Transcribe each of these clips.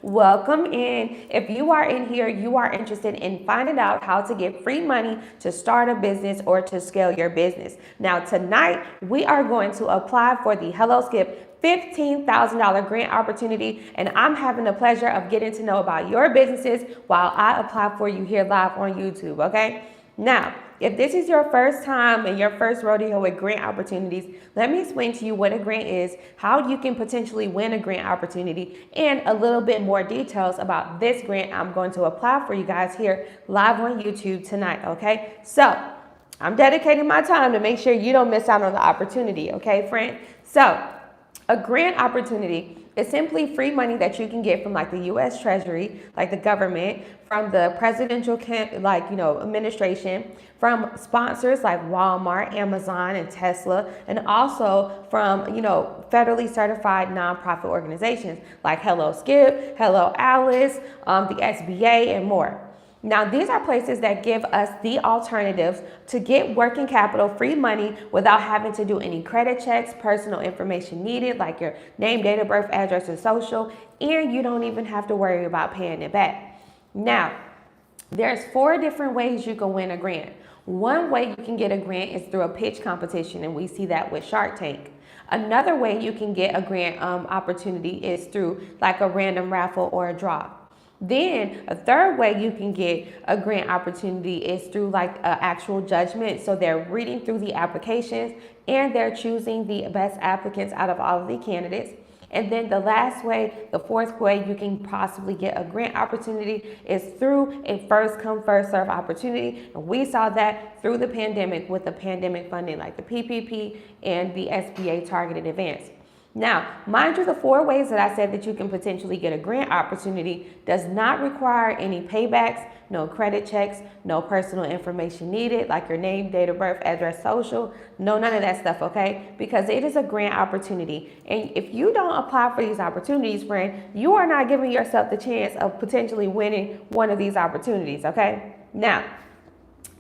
Welcome in. If you are in here, you are interested in finding out how to get free money to start a business or to scale your business. Now, tonight, we are going to apply for the Hello Skip $15,000 grant opportunity, and I'm having the pleasure of getting to know about your businesses while I apply for you here live on YouTube, okay? Now, if this is your first time and your first rodeo with grant opportunities, let me explain to you what a grant is, how you can potentially win a grant opportunity, and a little bit more details about this grant I'm going to apply for you guys here live on YouTube tonight, okay? So, I'm dedicating my time to make sure you don't miss out on the opportunity, okay, friend? So, a grant opportunity is simply free money that you can get from like the U.S. Treasury, like the government, from the presidential administration, from sponsors like Walmart, Amazon, and Tesla, and also from federally certified nonprofit organizations like Hello Skip, Hello Alice, the SBA, and more. Now, these are places that give us the alternatives to get working capital, free money, without having to do any credit checks, personal information needed, like your name, date of birth, address, and social, and you don't even have to worry about paying it back. Now, there's 4 different ways you can win a grant. One way you can get a grant is through a pitch competition, and we see that with Shark Tank. Another way you can get a grant opportunity is through like a random raffle or a draw. Then a third way you can get a grant opportunity is through like an actual judgment. So they're reading through the applications and they're choosing the best applicants out of all of the candidates. And then the last way, the fourth way you can possibly get a grant opportunity is through a first come, first serve opportunity. And we saw that through the pandemic with the pandemic funding like the PPP and the SBA targeted advance. Now, mind you, the 4 ways that I said that you can potentially get a grant opportunity does not require any paybacks, no credit checks, no personal information needed, like your name, date of birth, address, social, no, none of that stuff, okay? Because it is a grant opportunity. And if you don't apply for these opportunities, friend, you are not giving yourself the chance of potentially winning one of these opportunities, okay? Now,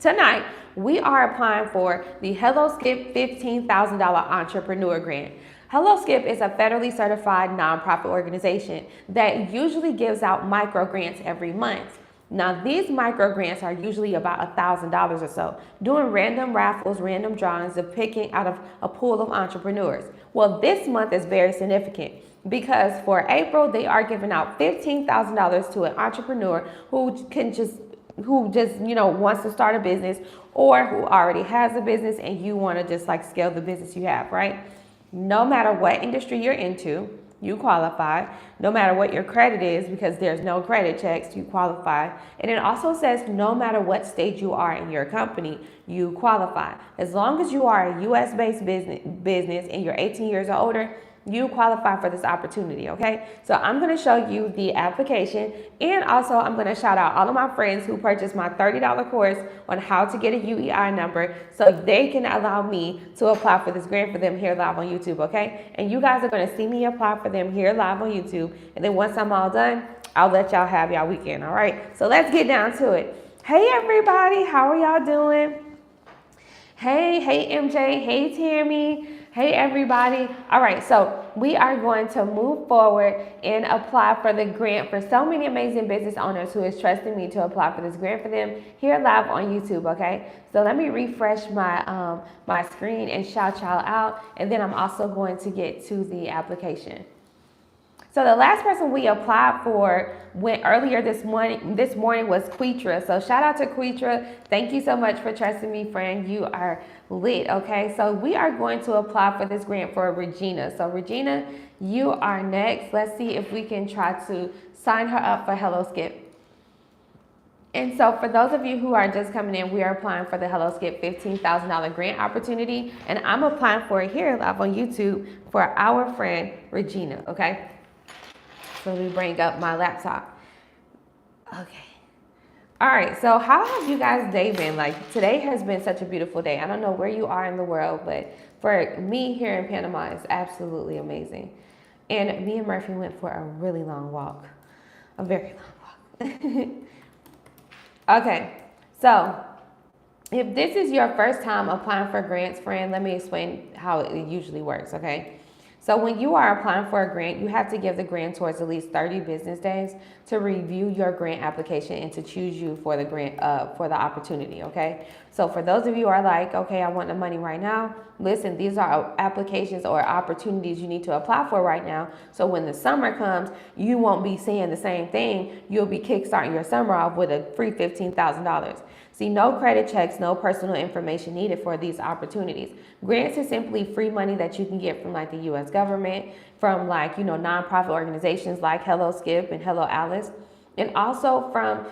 tonight, we are applying for the Hello Skip $15,000 entrepreneur grant. Hello Skip is a federally certified nonprofit organization that usually gives out micro grants every month. Now, these micro grants are usually about $1,000 or so, doing random raffles, random drawings of picking out of a pool of entrepreneurs. Well, this month is very significant because for April, they are giving out $15,000 to an entrepreneur who just wants to start a business or who already has a business and you want to just like scale the business you have, right? No matter what industry you're into, you qualify. No matter what your credit is, because there's no credit checks, you qualify. And it also says no matter what stage you are in your company, you qualify. As long as you are a US-based business and you're 18 years or older, you qualify for this opportunity, okay? So I'm gonna show you the application, and also I'm gonna shout out all of my friends who purchased my $30 course on how to get a UEI number so they can allow me to apply for this grant for them here live on YouTube, okay? And you guys are gonna see me apply for them here live on YouTube, and then once I'm all done, I'll let y'all have y'all weekend, all right? So let's get down to it. Hey everybody, how are y'all doing? Hey MJ, hey Tammy. Hey everybody. All right, so we are going to move forward and apply for the grant for so many amazing business owners who is trusting me to apply for this grant for them here live on YouTube, okay? So let me refresh my my screen and shout y'all out, and then I'm also going to get to the application. So the last person we applied for went earlier this morning was Quetra. So shout out to Quetra. Thank you so much for trusting me, friend. You are lit, okay? So we are going to apply for this grant for Regina. So Regina, you are next. Let's see if we can try to sign her up for Hello Skip. And so for those of you who are just coming in, we are applying for the Hello Skip $15,000 grant opportunity. And I'm applying for it here live on YouTube for our friend Regina, okay? So let me bring up my laptop. Okay. All right, so how has you guys' day been? Like, today has been such a beautiful day. I don't know where you are in the world, but for me here in Panama, it's absolutely amazing. And me and Murphy went for a really long walk, a very long walk. Okay, so if this is your first time applying for grants, friend, let me explain how it usually works, okay? So when you are applying for a grant, you have to give the grantor at least 30 business days to review your grant application and to choose you for the grant, for the opportunity, okay? So for those of you who are like, okay, I want the money right now, listen, these are applications or opportunities you need to apply for right now. So when the summer comes, you won't be seeing the same thing. You'll be kickstarting your summer off with a free $15,000. See, no credit checks, no personal information needed for these opportunities. Grants is simply free money that you can get from like the U.S. government, from like, nonprofit organizations like Hello Skip and Hello Alice, and also from,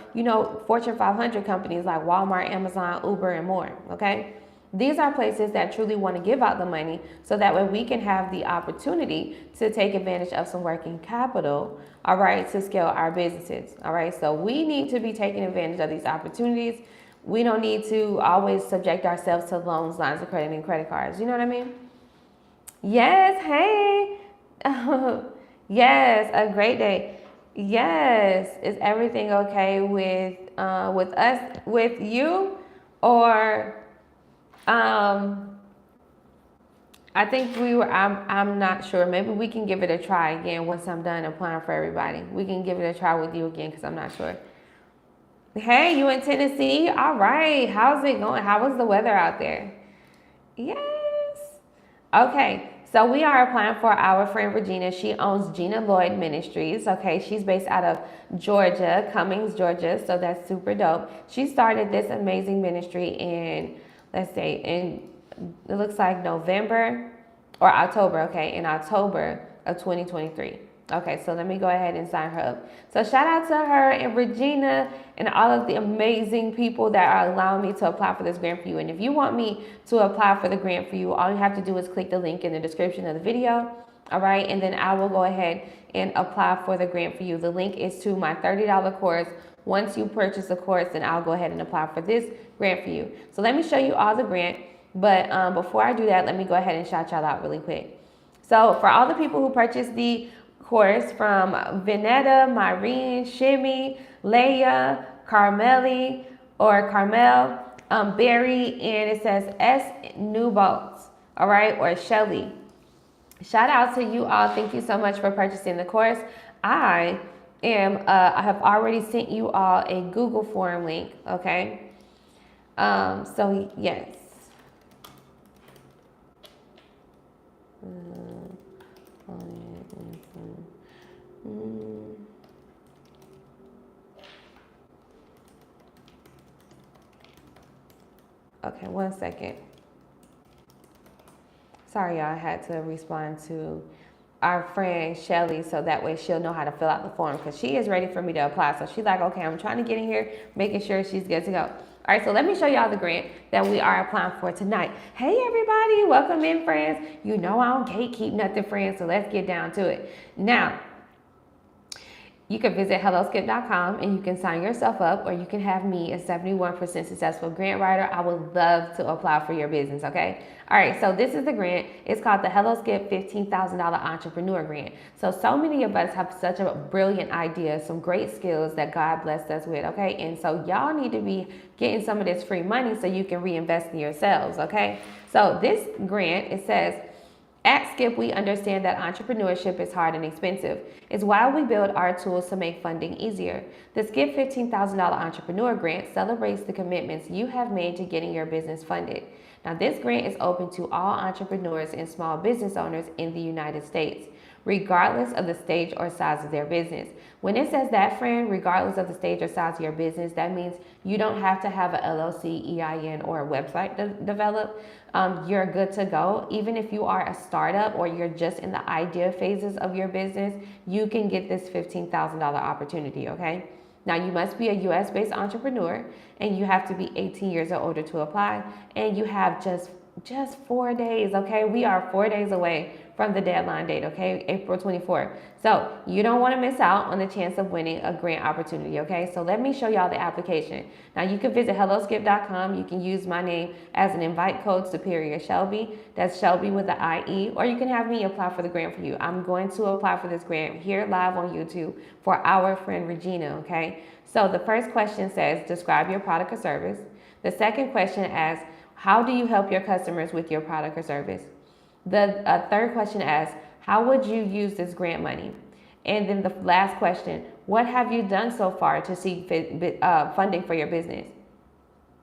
Fortune 500 companies like Walmart, Amazon, Uber, and more, okay? These are places that truly want to give out the money so that way we can have the opportunity to take advantage of some working capital, all right, to scale our businesses, all right? So we need to be taking advantage of these opportunities. We don't need to always subject ourselves to loans, lines of credit, and credit cards. You know what I mean? Yes, hey. Yes, a great day. Yes, is everything okay with us, with you, or I think I'm not sure. Maybe we can give it a try again once I'm done applying for everybody. We can give it a try with you again because I'm not sure. Hey, you in Tennessee? All right. How's it going? How was the weather out there? Yes. Okay. So we are applying for our friend Regina. She owns Gina Lloyd Ministries. Okay. She's based out of Georgia, Cummings, Georgia. So that's super dope. She started this amazing ministry in, it looks like November or October. Okay. In October of 2023. Okay, so let me go ahead and sign her up. So shout out to her and Regina and all of the amazing people that are allowing me to apply for this grant for you. And if you want me to apply for the grant for you, all you have to do is click the link in the description of the video. All right, and then I will go ahead and apply for the grant for you. The link is to my $30 course. Once you purchase the course, then I'll go ahead and apply for this grant for you. So let me show you all the grant. But before I do that, let me go ahead and shout y'all out really quick. So for all the people who purchased the course from Vinetta, Myrene, Shimmy, Leia, Carmel, Barry, and it says S. Newbolts, all right, or Shelly. Shout out to you all. Thank you so much for purchasing the course. I have already sent you all a Google form link, okay? So yes. Okay, 1 second. Sorry, y'all, I had to respond to our friend Shelly so that way she'll know how to fill out the form because she is ready for me to apply. So she's like, okay, I'm trying to get in here, making sure she's good to go. All right, so let me show y'all the grant that we are applying for tonight. Hey, everybody, welcome in, friends. You know I don't gatekeep nothing, friends, so let's get down to it. Now, you can visit hellowskip.com and you can sign yourself up, or you can have me, a 71% successful grant writer. I would love to apply for your business, okay? All right, so this is the grant. It's called the Hello Skip $15,000 Entrepreneur Grant. So many of us have such a brilliant idea, some great skills that God blessed us with, okay? And so y'all need to be getting some of this free money so you can reinvest in yourselves, okay? So this grant, it says, at Skip, we understand that entrepreneurship is hard and expensive. It's why we build our tools to make funding easier. The Skip $15,000 Entrepreneur Grant celebrates the commitments you have made to getting your business funded. Now, this grant is open to all entrepreneurs and small business owners in the United States, regardless of the stage or size of their business. When it says that, friend, regardless of the stage or size of your business, that means you don't have to have an LLC, EIN, or a website developed. You're good to go. Even if you are a startup or you're just in the idea phases of your business, you can get this $15,000 opportunity, okay? Now, you must be a US-based entrepreneur, and you have to be 18 years or older to apply, and you have just 4 days, okay? We are 4 days away from the deadline date, okay? April 24th. So you don't want to miss out on the chance of winning a grant opportunity, okay? So let me show y'all the application. Now, you can visit hellowskip.com. You can use my name as an invite code, Superior Shelby. That's Shelby with the IE, or you can have me apply for the grant for you. I'm going to apply for this grant here live on YouTube for our friend Regina, okay? So the first question says, describe your product or service. The second question asks, how do you help your customers with your product or service? The third question asks, How would you use this grant money? And then the last question, what have you done so far to seek funding for your business?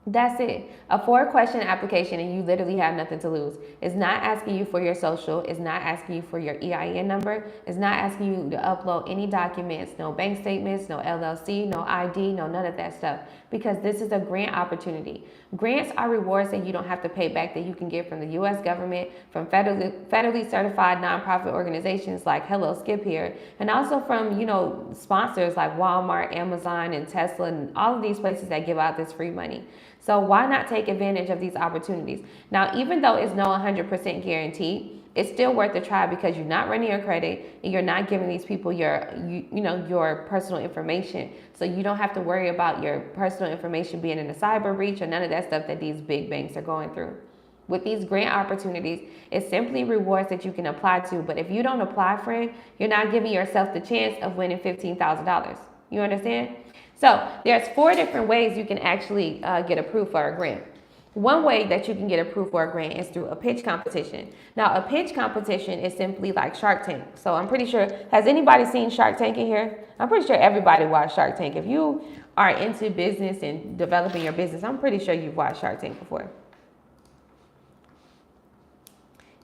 That's it. A 4-question application and you literally have nothing to lose. It's not asking you for your social. It's not asking you for your EIN number. It's not asking you to upload any documents, no bank statements, no LLC, no ID, no none of that stuff. Because this is a grant opportunity. Grants are rewards that you don't have to pay back that you can get from the U.S. government, from federally certified nonprofit organizations like Hello Skip here, and also from, sponsors like Walmart, Amazon, and Tesla, and all of these places that give out this free money. So why not take advantage of these opportunities? Now, even though it's no 100% guaranteed, it's still worth a try because you're not running your credit and you're not giving these people your personal information. So you don't have to worry about your personal information being in a cyber breach or none of that stuff that these big banks are going through. With these grant opportunities, it's simply rewards that you can apply to. But if you don't apply, friend, you're not giving yourself the chance of winning $15,000. You understand? So there's 4 different ways you can actually get approved for a grant. One way that you can get approved for a grant is through a pitch competition. Now, a pitch competition is simply like Shark Tank. So I'm pretty sure, has anybody seen Shark Tank in here? I'm pretty sure everybody watched Shark Tank. If you are into business and developing your business, I'm pretty sure you've watched Shark Tank before.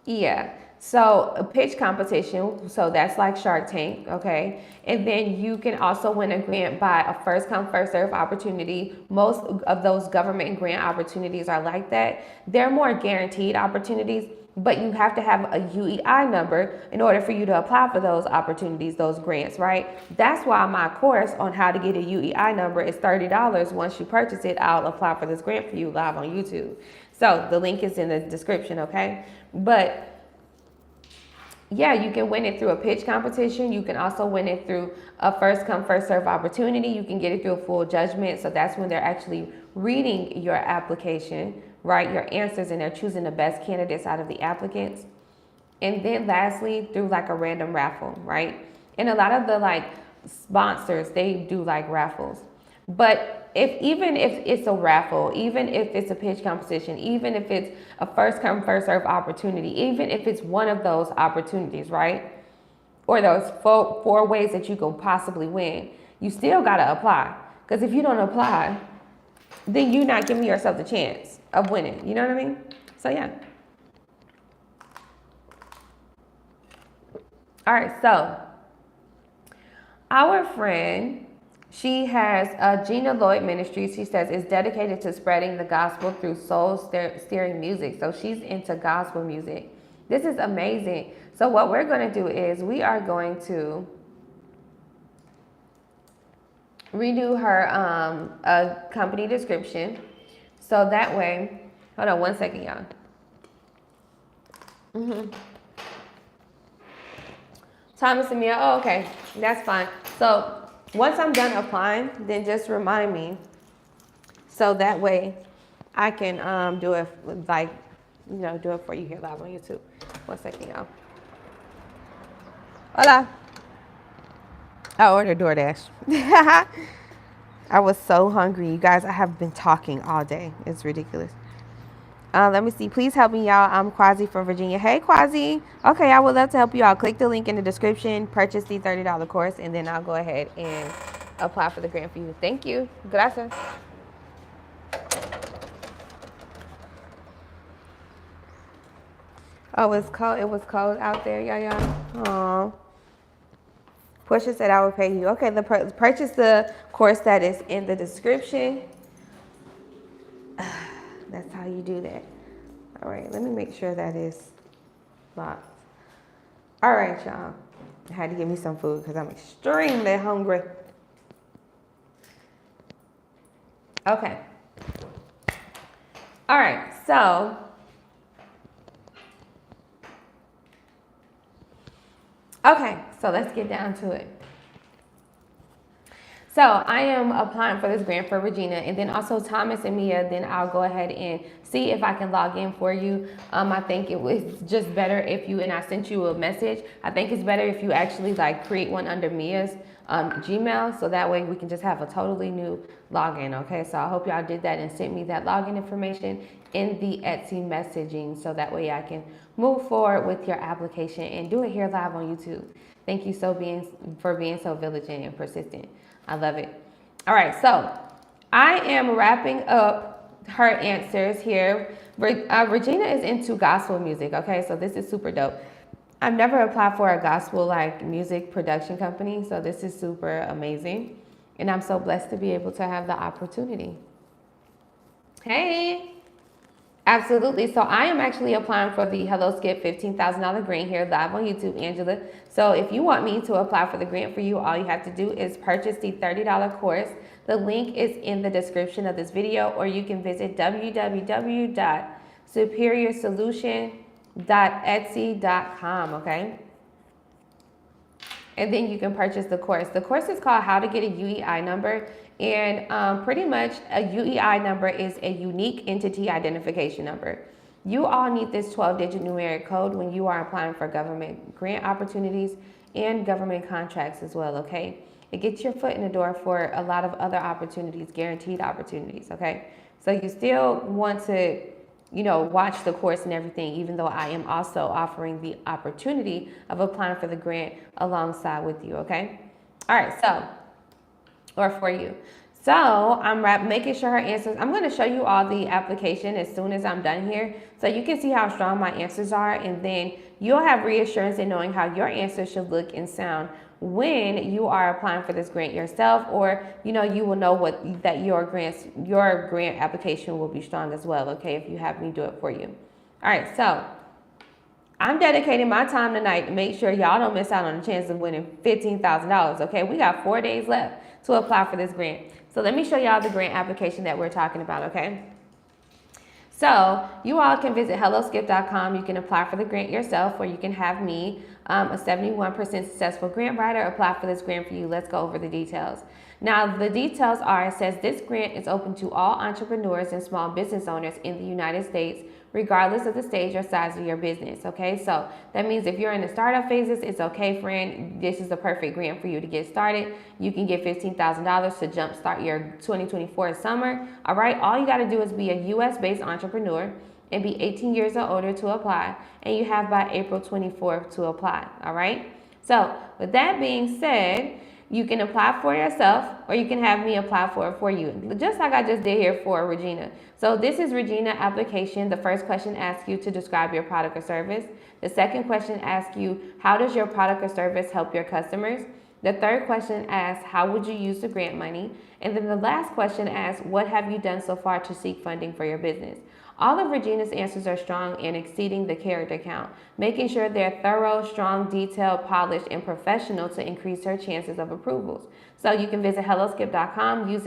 Yeah. So a pitch competition, so that's like Shark Tank, okay? And then you can also win a grant by a first come, first serve opportunity. Most of those government grant opportunities are like that. They're more guaranteed opportunities, but you have to have a UEI number in order for you to apply for those opportunities, those grants, right? That's why my course on how to get a UEI number is $30. Once you purchase it, I'll apply for this grant for you live on YouTube. So the link is in the description, okay? But yeah, you can win it through a pitch competition. You can also win it through a first come, first serve opportunity. You can get it through a full judgment. So that's when they're actually reading your application, right? Your answers, and they're choosing the best candidates out of the applicants. And then lastly, through like a random raffle, right? And a lot of the sponsors, they do like raffles. But even if it's a raffle, even if it's a pitch competition, even if it's a first come, first serve opportunity, even if it's one of those opportunities, right? Or those four ways that you can possibly win, you still got to apply. Because if you don't apply, then you're not giving yourself the chance of winning. You know what I mean? So yeah. All right, so our friend, she has Gina Lloyd Ministries. She says is dedicated to spreading the gospel through soul-stirring music. So she's into gospel music. This is amazing. So what we're going to do is we are going to redo her company description. So that way, hold on one second, y'all. Thomas and Mia, oh, okay, that's fine. So once I'm done applying, then just remind me. So that way I can do it do it for you here live on YouTube. One second, y'all. Hola. I ordered DoorDash. I was so hungry, you guys. I have been talking all day. It's ridiculous. Let me see. Please help me, y'all. I'm Quasi from Virginia. Hey, Quasi. Okay, I would love to help you out. Click the link in the description, purchase the $30 course, and then I'll go ahead and apply for the grant for you. Thank you. Gracias. Oh, it's cold. It was cold out there, y'all. Oh. Portia said I would pay you. Okay, purchase the course that is in the description. That's how you do that. All right, let me make sure that is locked. All right, y'all. I had to give me some food because I'm extremely hungry. Okay. All right, so let's get down to it. So I am applying for this grant for Regina, and then also Thomas and Mia. Then I'll go ahead and see if I can log in for you. I think it was just better if you, and I sent you a message. I think it's better if you actually like create one under Mia's Gmail, so that way we can just have a totally new login. Okay, so I hope y'all did that and sent me that login information in the Etsy messaging, so that way I can move forward with your application and do it here live on YouTube. Thank you for being so vigilant and persistent. I love it. All right, so I am wrapping up her answers here. Regina is into gospel music, okay? So this is super dope. I've never applied for a gospel like music production company, so this is super amazing. And I'm so blessed to be able to have the opportunity. Hey. Absolutely. So I am actually applying for the Hello Skip $15,000 grant here live on YouTube, Angela. So if you want me to apply for the grant for you, all you have to do is purchase the $30 course. The link is in the description of this video, or you can visit www.superiorsolution.etsy.com, okay? And then you can purchase the course. The course is called How to Get a UEI Number. And pretty much a UEI number is a unique entity identification number. You all need this 12-digit numeric code when you are applying for government grant opportunities and government contracts as well, okay? It gets your foot in the door for a lot of other opportunities, guaranteed opportunities, okay? So you still want to, watch the course and everything, even though I am also offering the opportunity of applying for the grant alongside with you, okay? All right, or for you. So I'm making sure her answers, I'm gonna show you all the application as soon as I'm done here, so you can see how strong my answers are, and then you'll have reassurance in knowing how your answers should look and sound when you are applying for this grant yourself, or you will know that your grant application will be strong as well, okay, if you have me do it for you. All right, so I'm dedicating my time tonight to make sure y'all don't miss out on the chance of winning $15,000, okay? We got 4 days left to apply for this grant. So let me show y'all the grant application that we're talking about, okay? So you all can visit helloskip.com. You can apply for the grant yourself, or you can have me, a 71% successful grant writer, apply for this grant for you. Let's go over the details. Now, the details are, it says this grant is open to all entrepreneurs and small business owners in the United States, regardless of the stage or size of your business, okay? So that means if you're in the startup phases, it's okay, friend. This is the perfect grant for you to get started. You can get $15,000 to jumpstart your 2024 summer, all right? All you gotta do is be a US-based entrepreneur and be 18 years or older to apply, and you have by April 24th to apply, all right? So with that being said, you can apply for yourself, or you can have me apply for it for you, just like I just did here for Regina. So this is Regina application. The first question asks you to describe your product or service. The second question asks you, how does your product or service help your customers? The third question asks, how would you use the grant money? And then the last question asks, what have you done so far to seek funding for your business? All of Regina's answers are strong and exceeding the character count, making sure they're thorough, strong, detailed, polished, and professional to increase her chances of approvals. So you can visit helloskip.com, use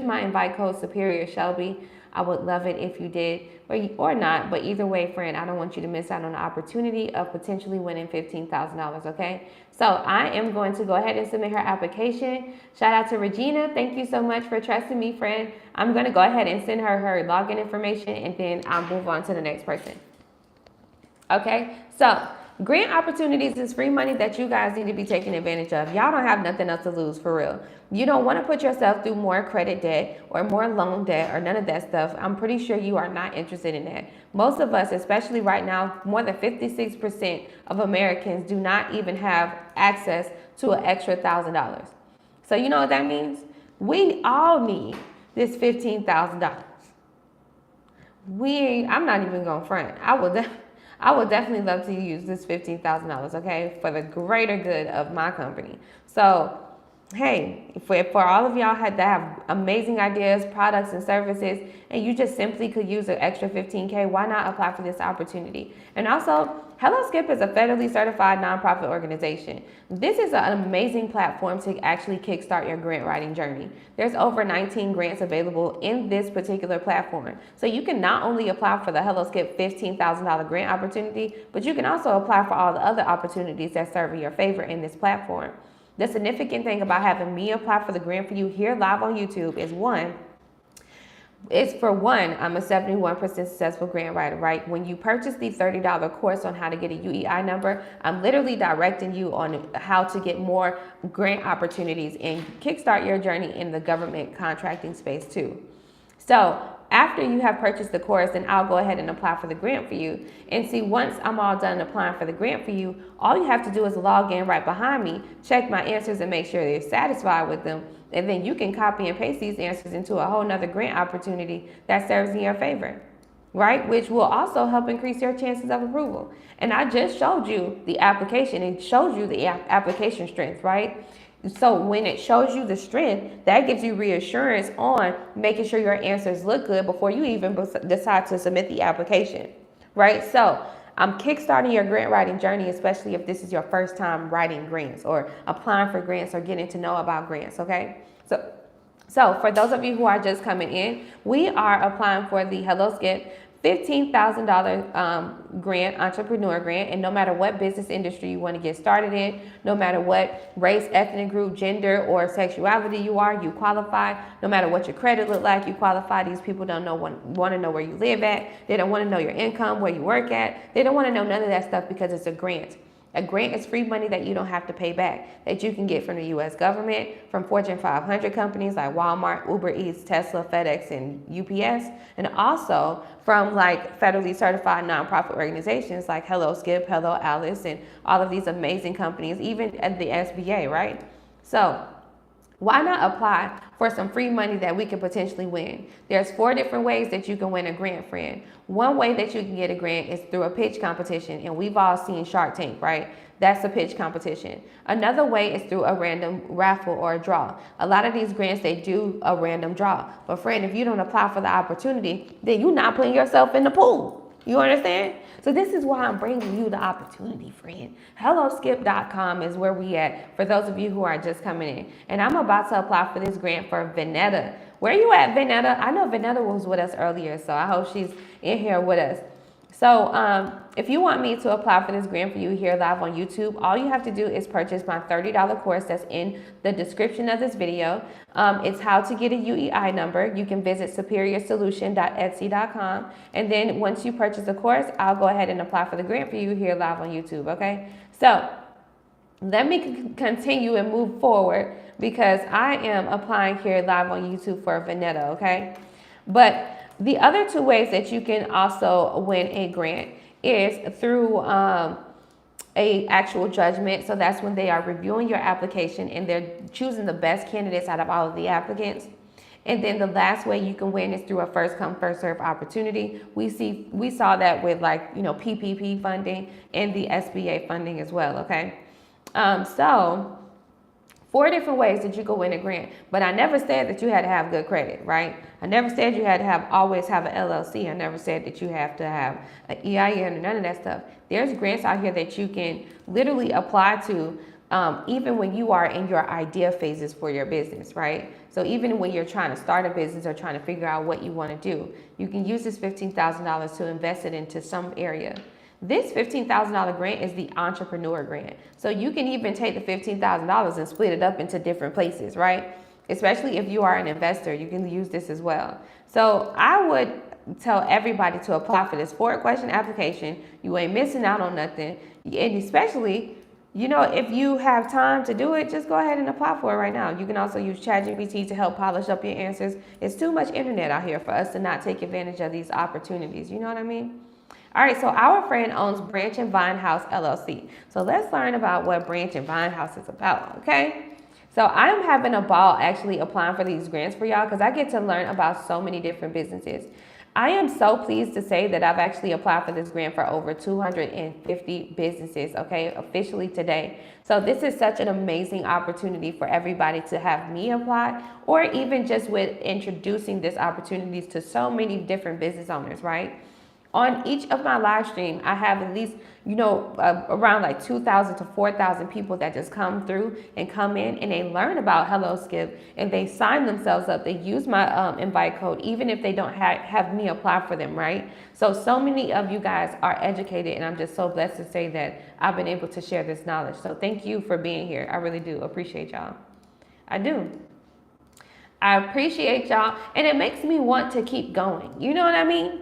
my invite code Superior Shelby. I would love it if you did, or not, but either way, friend, I don't want you to miss out on the opportunity of potentially winning $15,000, okay? So I am going to go ahead and submit her application. Shout out to Regina. Thank you so much for trusting me, friend. I'm going to go ahead and send her login information, and then I'll move on to the next person. Okay, so grant opportunities is free money that you guys need to be taking advantage of. Y'all don't have nothing else to lose, for real. You don't want to put yourself through more credit debt or more loan debt or none of that stuff. I'm pretty sure you are not interested in that. Most of us, especially right now, more than 56% of Americans do not even have access to an extra $1,000. So you know what that means? We all need this $15,000. I'm not even going to front. I would definitely love to use this $15,000, okay, for the greater good of my company. So, hey, for all of y'all that have amazing ideas, products, and services, and you just simply could use an extra $15K, why not apply for this opportunity? And also, Hello Skip is a federally certified nonprofit organization. This is an amazing platform to actually kickstart your grant writing journey. There's over 19 grants available in this particular platform. So you can not only apply for the Hello Skip $15,000 grant opportunity, but you can also apply for all the other opportunities that serve in your favor in this platform. The significant thing about having me apply for the grant for you here live on YouTube is one, it's for one, I'm a 71% successful grant writer, right? When you purchase the $30 course on how to get a UEI number, I'm literally directing you on how to get more grant opportunities and kickstart your journey in the government contracting space too. So after you have purchased the course, then I'll go ahead and apply for the grant for you. And see, once I'm all done applying for the grant for you, all you have to do is log in right behind me, check my answers and make sure you're satisfied with them. And then you can copy and paste these answers into a whole nother grant opportunity that serves in your favor, right? Which will also help increase your chances of approval. And I just showed you the application. It shows you the application strength, right? So when it shows you the strength, that gives you reassurance on making sure your answers look good before you even decide to submit the application, right? So I'm kickstarting your grant writing journey, especially if this is your first time writing grants or applying for grants or getting to know about grants, okay? So for those of you who are just coming in, we are applying for the Hello Skip $15,000 grant, entrepreneur grant, and no matter what business industry you want to get started in, no matter what race, ethnic group, gender, or sexuality you are, you qualify. No matter what your credit look like, you qualify. These people don't want to know where you live at. They don't want to know your income, where you work at. They don't want to know none of that stuff because it's a grant. A grant is free money that you don't have to pay back, that you can get from the U.S. government, from Fortune 500 companies like Walmart, Uber Eats, Tesla, FedEx, and UPS, and also from like federally certified nonprofit organizations like Hello Skip, Hello Alice, and all of these amazing companies, even at the SBA, right? So why not apply for some free money that we can potentially win? There's 4 different ways that you can win a grant, friend. One way that you can get a grant is through a pitch competition, and we've all seen Shark Tank, right? That's a pitch competition. Another way is through a random raffle or a draw. A lot of these grants, they do a random draw. But friend, if you don't apply for the opportunity, then you're not putting yourself in the pool. You understand? So this is why I'm bringing you the opportunity, friend. HelloSkip.com is where we at for those of you who are just coming in. And I'm about to apply for this grant for Vanetta. Where you at, Vanetta? I know Vanetta was with us earlier, so I hope she's in here with us. So if you want me to apply for this grant for you here live on YouTube, all you have to do is purchase my $30 course that's in the description of this video. It's how to get a UEI number. You can visit superiorsolution.etsy.com. And then once you purchase the course, I'll go ahead and apply for the grant for you here live on YouTube, okay? So let me continue and move forward because I am applying here live on YouTube for Vanetta, okay? But the other 2 ways that you can also win a grant is through a actual judgment. So that's when they are reviewing your application and they're choosing the best candidates out of all of the applicants. And then the last way you can win is through a first come, first serve opportunity. We saw that with PPP funding and the SBA funding as well, okay? So 4 different ways that you can win a grant, but I never said that you had to have good credit, right? I never said you had to always have an LLC. I never said that you have to have an EIN or none of that stuff. There's grants out here that you can literally apply to even when you are in your idea phases for your business, right? So even when you're trying to start a business or trying to figure out what you want to do, you can use this $15,000 to invest it into some area. This $15,000 grant is the entrepreneur grant. So you can even take the $15,000 and split it up into different places, right? Especially if you are an investor, you can use this as well. So I would tell everybody to apply for this 4-question application. You ain't missing out on nothing. And especially, if you have time to do it, just go ahead and apply for it right now. You can also use ChatGPT to help polish up your answers. It's too much internet out here for us to not take advantage of these opportunities. You know what I mean? All right, so our friend owns Branch and Vine House LLC. So let's learn about what Branch and Vine House is about, okay? So I'm having a ball actually applying for these grants for y'all because I get to learn about so many different businesses. I am so pleased to say that I've actually applied for this grant for over 250 businesses, okay, officially today. So this is such an amazing opportunity for everybody to have me apply, or even just with introducing this opportunities to so many different business owners, right? On each of my live stream, I have at least, around like 2,000 to 4,000 people that just come through and come in and they learn about Hello Skip and they sign themselves up. They use my invite code, even if they don't have me apply for them, right? So many of you guys are educated, and I'm just so blessed to say that I've been able to share this knowledge. So thank you for being here. I really do appreciate y'all. I do. I appreciate y'all, and it makes me want to keep going. You know what I mean?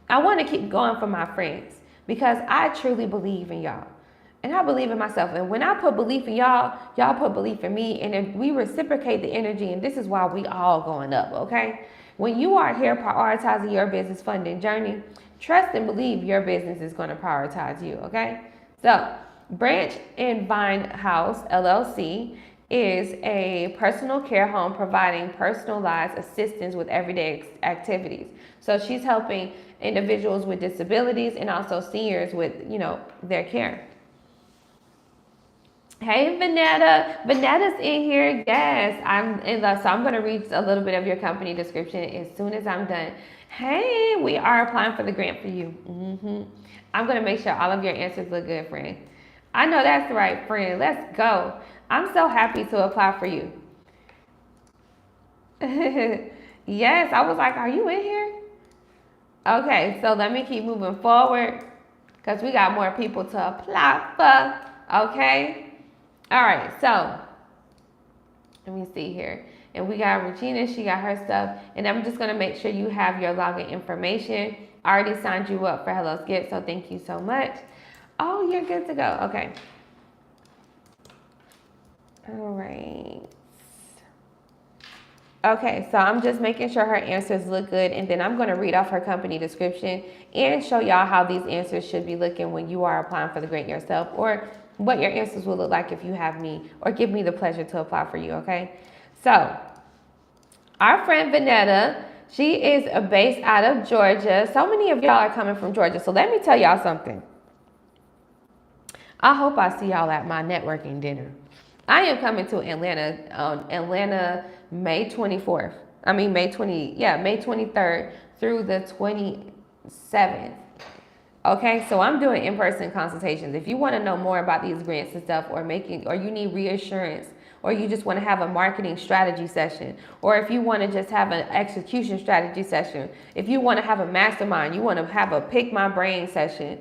I want to keep going for my friends because I truly believe in y'all. And I believe in myself. And when I put belief in y'all, y'all put belief in me. And if we reciprocate the energy, and this is why we all going up, okay? When you are here prioritizing your business funding journey, trust and believe your business is going to prioritize you, okay? So, Branch and Vine House, LLC, is a personal care home providing personalized assistance with everyday activities. So she's helping individuals with disabilities and also seniors with, their care. Hey, Vanetta. Vanetta's in here. Yes, so I'm going to read a little bit of your company description as soon as I'm done. Hey, we are applying for the grant for you. I'm going to make sure all of your answers look good, friend. I know that's right, friend. Let's go. I'm so happy to apply for you. Yes, I was like, are you in here? Okay, so let me keep moving forward because we got more people to apply for, okay? All right, so let me see here. And we got Regina, she got her stuff. And I'm just gonna make sure you have your login information. I already signed you up for Hello Skip, so thank you so much. Oh, you're good to go, okay. All right. Okay, so I'm just making sure her answers look good, and then I'm going to read off her company description and show y'all how these answers should be looking when you are applying for the grant yourself, or what your answers will look like if you have me or give me the pleasure to apply for you, okay? So, our friend Vanetta, she is based out of Georgia. So many of y'all are coming from Georgia, so let me tell y'all something. I hope I see y'all at my networking dinner. I am coming to Atlanta, May 24th. May 23rd through the 27th. Okay, so I'm doing in-person consultations. If you want to know more about these grants and stuff, or you need reassurance, or you just want to have a marketing strategy session, or if you want to just have an execution strategy session, if you want to have a mastermind, you want to have a pick my brain session,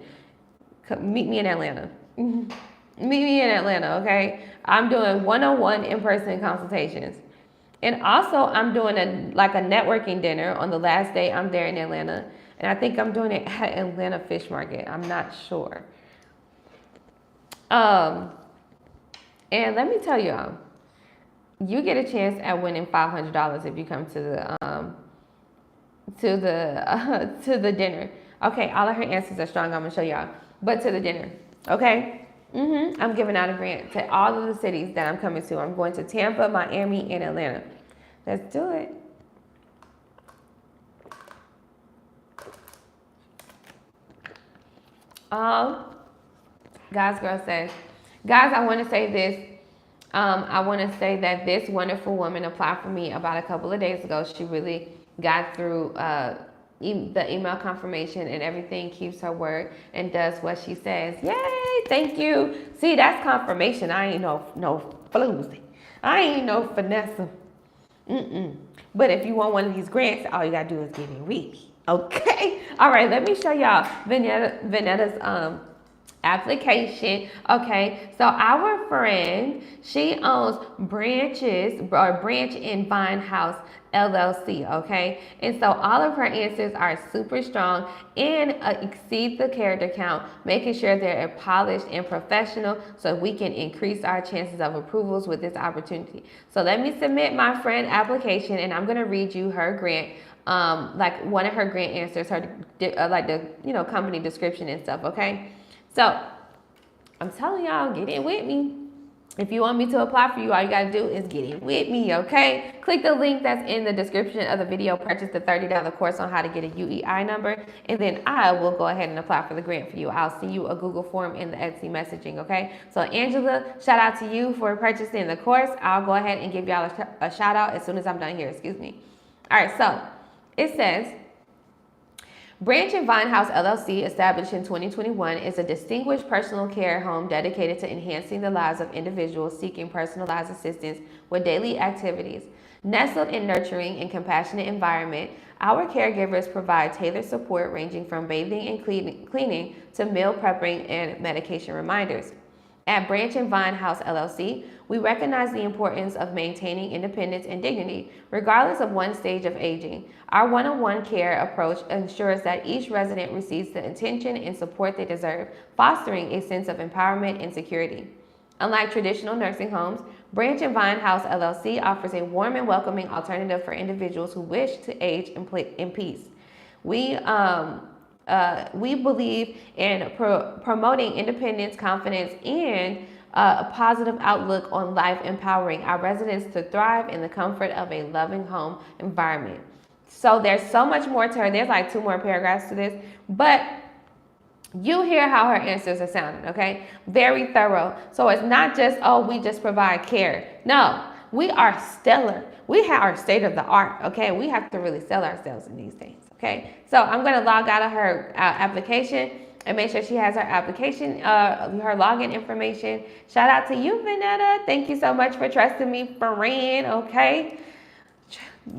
meet me in Atlanta. Meet me in Atlanta, okay? I'm doing one-on-one in-person consultations. And also, I'm doing a networking dinner on the last day I'm there in Atlanta. And I think I'm doing it at Atlanta Fish Market. I'm not sure. And let me tell y'all, you get a chance at winning $500 if you come to the dinner. Okay, all of her answers are strong. I'm gonna show y'all, but to the dinner, okay? I'm giving out a grant to all of the cities that I'm coming to. I'm going to Tampa, Miami, and Atlanta. Let's do it. Girl says, guys, I want to say this. I want to say that this wonderful woman applied for me about a couple of days ago. She really got through the email confirmation and everything, keeps her word and does what she says. Yay, thank you. See, that's confirmation. I ain't no floozy. I ain't no finesse. But if you want one of these grants, all you gotta do is get in with me. Okay. All right, let me show y'all Vanetta's application. Okay, so our friend, she owns Branch and Vine House LLC. Okay, and so all of her answers are super strong and exceed the character count, making sure they're polished and professional so we can increase our chances of approvals with this opportunity. So let me submit my friend application, and I'm going to read you her grant, like one of her grant answers, her like the company description and stuff. Okay. So, I'm telling y'all, get in with me. If you want me to apply for you, all you got to do is get in with me, okay? Click the link that's in the description of the video. Purchase the $30 course on how to get a UEI number, and then I will go ahead and apply for the grant for you. I'll send you a Google form in the Etsy messaging, okay? So, Angela, shout out to you for purchasing the course. I'll go ahead and give y'all a shout out as soon as I'm done here. Excuse me. All right, so it says, Branch and Vine House LLC, established in 2021, is a distinguished personal care home dedicated to enhancing the lives of individuals seeking personalized assistance with daily activities. Nestled in nurturing and compassionate environment, our caregivers provide tailored support ranging from bathing and cleaning to meal prepping and medication reminders. At Branch and Vine House LLC, we recognize the importance of maintaining independence and dignity, regardless of one's stage of aging. Our one-on-one care approach ensures that each resident receives the attention and support they deserve, fostering a sense of empowerment and security. Unlike traditional nursing homes, Branch and Vine House LLC offers a warm and welcoming alternative for individuals who wish to age in peace. We believe in promoting independence, confidence, and a positive outlook on life, empowering our residents to thrive in the comfort of a loving home environment. So there's so much more to her. There's like 2 more paragraphs to this, but you hear how her answers are sounding, okay? Very thorough. So it's not just, oh, we just provide care. No, we are stellar. We have our state of the art, okay? We have to really sell ourselves in these things, okay? So I'm going to log out of her application and make sure she has her application, her login information. Shout out to you, Vanetta. Thank you so much for trusting me, friend, okay?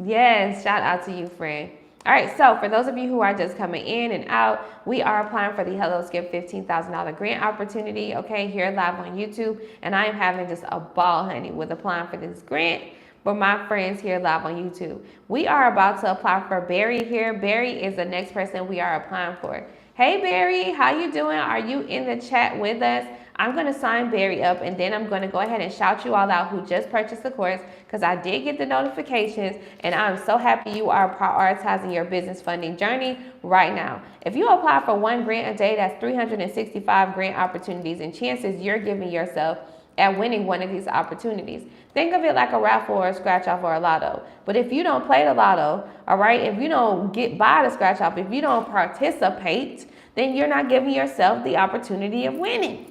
Yes, shout out to you, friend. All right, so for those of you who are just coming in and out, we are applying for the Hello Skip $15,000 grant opportunity, okay, here live on YouTube. And I am having just a ball, honey, with applying for this grant for my friends here live on YouTube. We are about to apply for Barry here. Barry is the next person we are applying for. Hey, Barry, how you doing? Are you in the chat with us? I'm going to sign Barry up, and then I'm going to go ahead and shout you all out who just purchased the course, because I did get the notifications, and I'm so happy you are prioritizing your business funding journey right now. If you apply for 1 grant a day, that's 365 grant opportunities and chances you're giving yourself at winning one of these opportunities. Think of it like a raffle or a scratch off or a lotto. But if you don't play the lotto, all right, if you don't get by the scratch off, if you don't participate, then you're not giving yourself the opportunity of winning.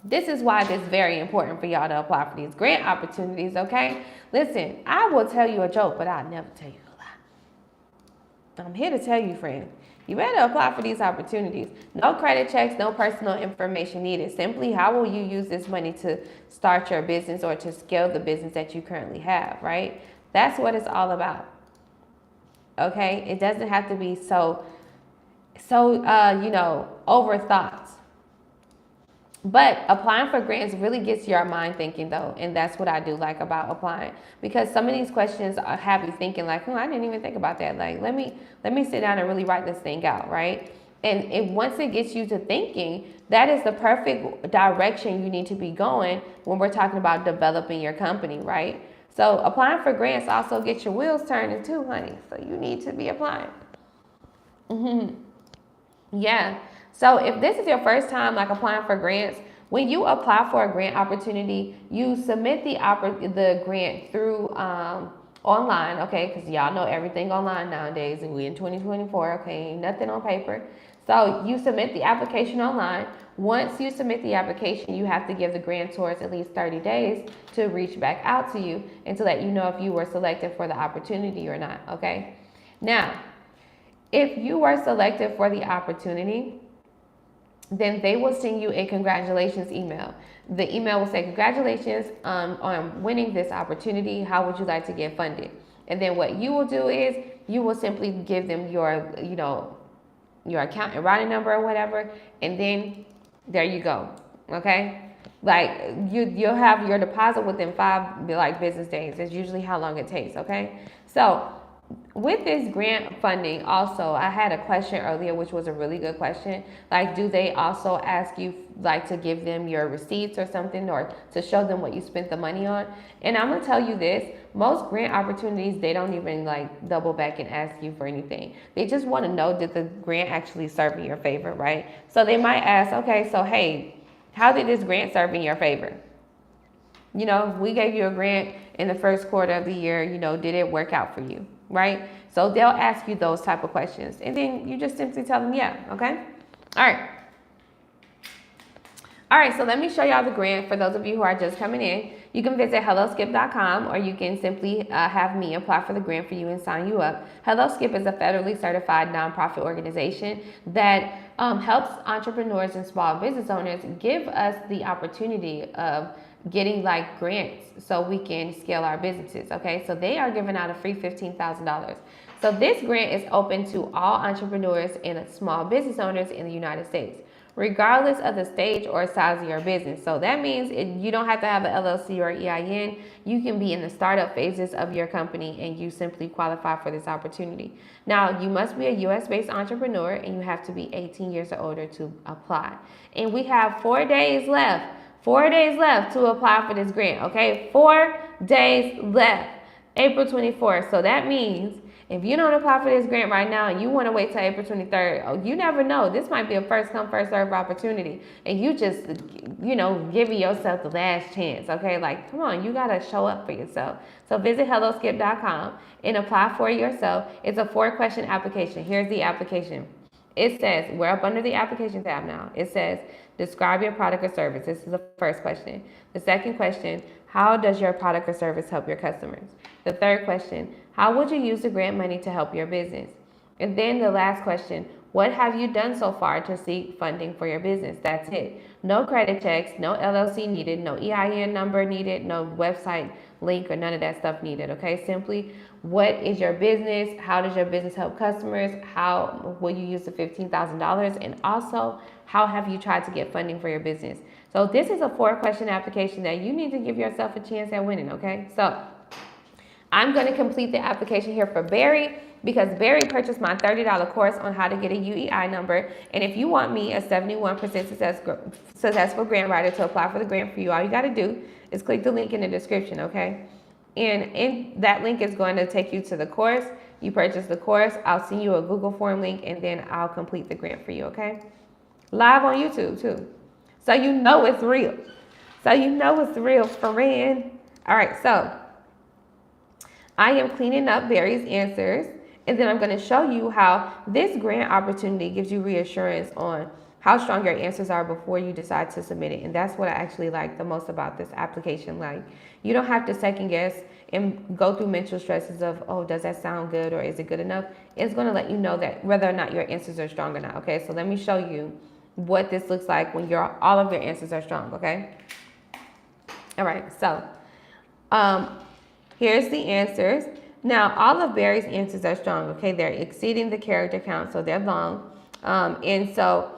This is why it's very important for y'all to apply for these grant opportunities, okay? Listen, I will tell you a joke, but I'll never tell you a lie. I'm here to tell you, friend, you better apply for these opportunities. No credit checks, no personal information needed. Simply, how will you use this money to start your business or to scale the business that you currently have, right? That's what it's all about, okay? It doesn't have to be so overthought. But applying for grants really gets your mind thinking, though, and that's what I do like about applying, because some of these questions have you thinking like, I didn't even think about that. Like, let me sit down and really write this thing out, right? And once it gets you to thinking, that is the perfect direction you need to be going when we're talking about developing your company, right? So applying for grants also gets your wheels turning too, honey. So you need to be applying. Yeah. So if this is your first time like applying for grants, when you apply for a grant opportunity, you submit the grant through online, okay? Because y'all know everything online nowadays, and we in 2024, okay? Nothing on paper. So you submit the application online. Once you submit the application, you have to give the grantors at least 30 days to reach back out to you and to let you know if you were selected for the opportunity or not, okay? Now, if you were selected for the opportunity, then they will send you a congratulations email. The email will say, congratulations on winning this opportunity. How would you like to get funded? And then what you will do is you will simply give them your account and routing number or whatever. And then there you go. Okay. Like you'll have your deposit within 5 business days. That's usually how long it takes. Okay. So with this grant funding also, I had a question earlier, which was a really good question. Like, do they also ask you like to give them your receipts or something, or to show them what you spent the money on? And I'm gonna tell you this, most grant opportunities, they don't even like double back and ask you for anything. They just want to know, did the grant actually serve in your favor, right? So they might ask, okay, so hey, how did this grant serve in your favor? We gave you a grant in the first quarter of the year, did it work out for you? Right? So they'll ask you those type of questions, and then you just simply tell them, yeah, okay? All right. All right, so let me show y'all the grant for those of you who are just coming in. You can visit helloskip.com, or you can simply have me apply for the grant for you and sign you up. HelloSkip is a federally certified nonprofit organization that helps entrepreneurs and small business owners give us the opportunity of getting like grants so we can scale our businesses. Okay, so they are giving out a free $15,000. So this grant is open to all entrepreneurs and small business owners in the United States, regardless of the stage or size of your business. So that means you don't have to have an LLC or EIN. You can be in the startup phases of your company and you simply qualify for this opportunity. Now, you must be a US-based entrepreneur and you have to be 18 years or older to apply. And we have 4 days left. 4 days left to apply for this grant, okay? 4 days left, April 24th. So that means if you don't apply for this grant right now and you want to wait till April 23rd, oh, you never know. This might be a first come, first serve opportunity. And you just, giving yourself the last chance, okay? Like, come on, you got to show up for yourself. So visit helloskip.com and apply for it yourself. It's a 4-question application. Here's the application. It says, we're up under the application tab now. It says, describe your product or service. This is the first question. The second question, how does your product or service help your customers? The third question, how would you use the grant money to help your business? And then the last question, what have you done so far to seek funding for your business? That's it. No credit checks, no LLC needed, no EIN number needed, no website link or none of that stuff needed, okay? Simply, what is your business? How does your business help customers? How will you use the $15,000? And also, how have you tried to get funding for your business? So this is a 4-question application that you need to give yourself a chance at winning, okay? So I'm going to complete the application here for Barry because Barry purchased my $30 course on how to get a UEI number. And if you want me, a 71% successful grant writer, to apply for the grant for you, all you got to do is click the link in the description, okay? And in that link is going to take you to the course. You purchase the course. I'll send you a Google form link, and then I'll complete the grant for you, okay? Live on YouTube, too. So you know it's real. So you know it's real, friend. All right, so I am cleaning up Barry's answers, and then I'm going to show you how this grant opportunity gives you reassurance on how strong your answers are before you decide to submit it. And that's what I actually like the most about this application. Like, you don't have to second guess and go through mental stresses of, oh, does that sound good or is it good enough? It's going to let you know that whether or not your answers are strong or not. Okay, so let me show you what this looks like when all of your answers are strong. Okay. All right. So here's the answers. Now, all of Barry's answers are strong. Okay, they're exceeding the character count, so they're long. And so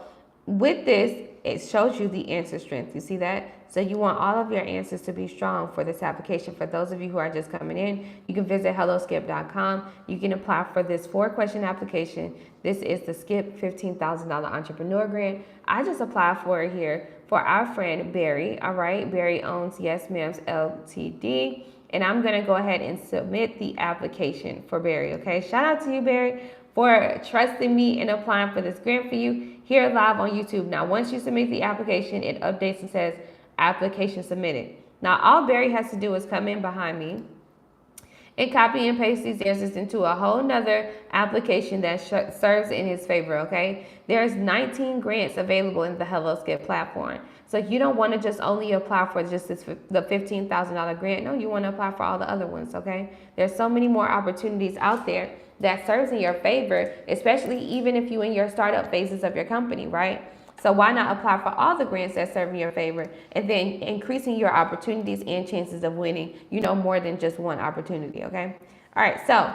with this, it shows you the answer strength. You see that? So you want all of your answers to be strong for this application. For those of you who are just coming in, you can visit helloskip.com. You can apply for this 4-question application. This is the Skip $15,000 Entrepreneur Grant. I just applied for it here for our friend Barry. All right, Barry owns Yes Ma'am's Ltd. And I'm going to go ahead and submit the application for Barry. Okay, shout out to you, Barry, for trusting me and applying for this grant for you here live on YouTube. Now, once you submit the application, it updates and says application submitted. Now, all Barry has to do is come in behind me and copy and paste these answers into a whole nother application that serves in his favor, okay? There's 19 grants available in the HelloSkip platform. So you don't want to just only apply for just the $15,000 grant. No, you want to apply for all the other ones, okay? There's so many more opportunities out there that serves in your favor, especially even if you're in your startup phases of your company, right? So why not apply for all the grants that serve in your favor and then increasing your opportunities and chances of winning, more than just one opportunity, okay? All right, so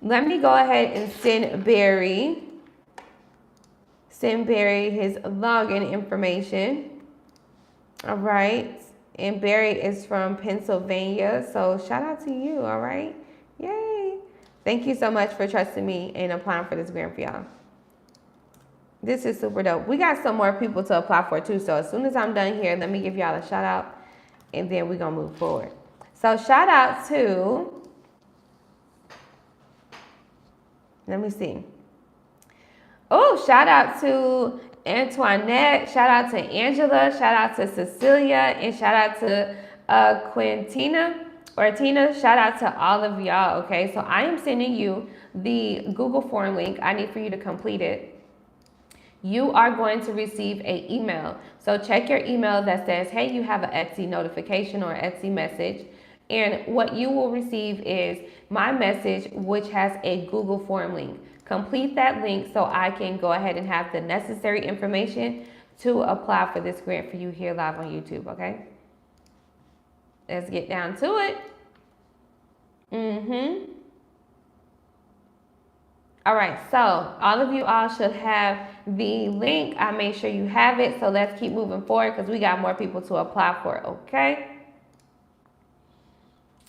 let me go ahead and send Barry his login information. All right, and Barry is from Pennsylvania, so shout out to you, all right? Yay. Thank you so much for trusting me and applying for this grant for y'all. This is super dope. We got some more people to apply for too. So as soon as I'm done here, let me give y'all a shout out and then we're going to move forward. So shout out to, let me see. Oh, shout out to Antoinette. Shout out to Angela. Shout out to Cecilia. And shout out to Tina. Shout out to all of y'all. Okay. So I am sending you the Google form link. I need for you to complete it. you are going to receive an email. So check your email that says, hey, you have an Etsy notification or Etsy message. And what you will receive is my message, which has a Google form link. Complete that link so I can go ahead and have the necessary information to apply for this grant for you here live on YouTube, okay? Let's get down to it. All right, so all of you all should have the link. I made sure you have it, so let's keep moving forward because we got more people to apply for it, okay?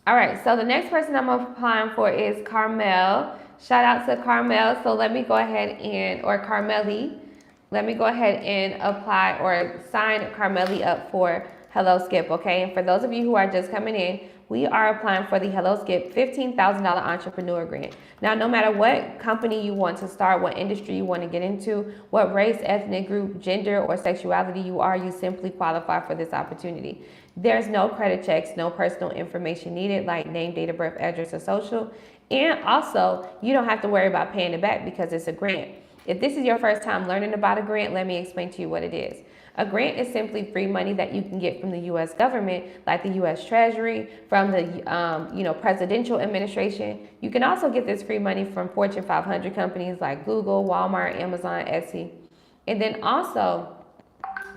All right, so the next person I'm applying for is Carmel. Shout out to Carmel. So let me go ahead and, or Carmeli, let me go ahead and apply or sign Carmeli up for Hello Skip, okay? And for those of you who are just coming in, we are applying for the Hello Skip $15,000 entrepreneur grant. Now, no matter what company you want to start, what industry you want to get into, what race, ethnic group, gender, or sexuality you are, you simply qualify for this opportunity. There's no credit checks, no personal information needed like name, date of birth, address, or social. And also, you don't have to worry about paying it back because it's a grant. If this is your first time learning about a grant, let me explain to you what it is. A grant is simply free money that you can get from the U.S. government, like the U.S. Treasury, from the presidential administration. You can also get this free money from Fortune 500 companies like Google, Walmart, Amazon, Etsy, and then also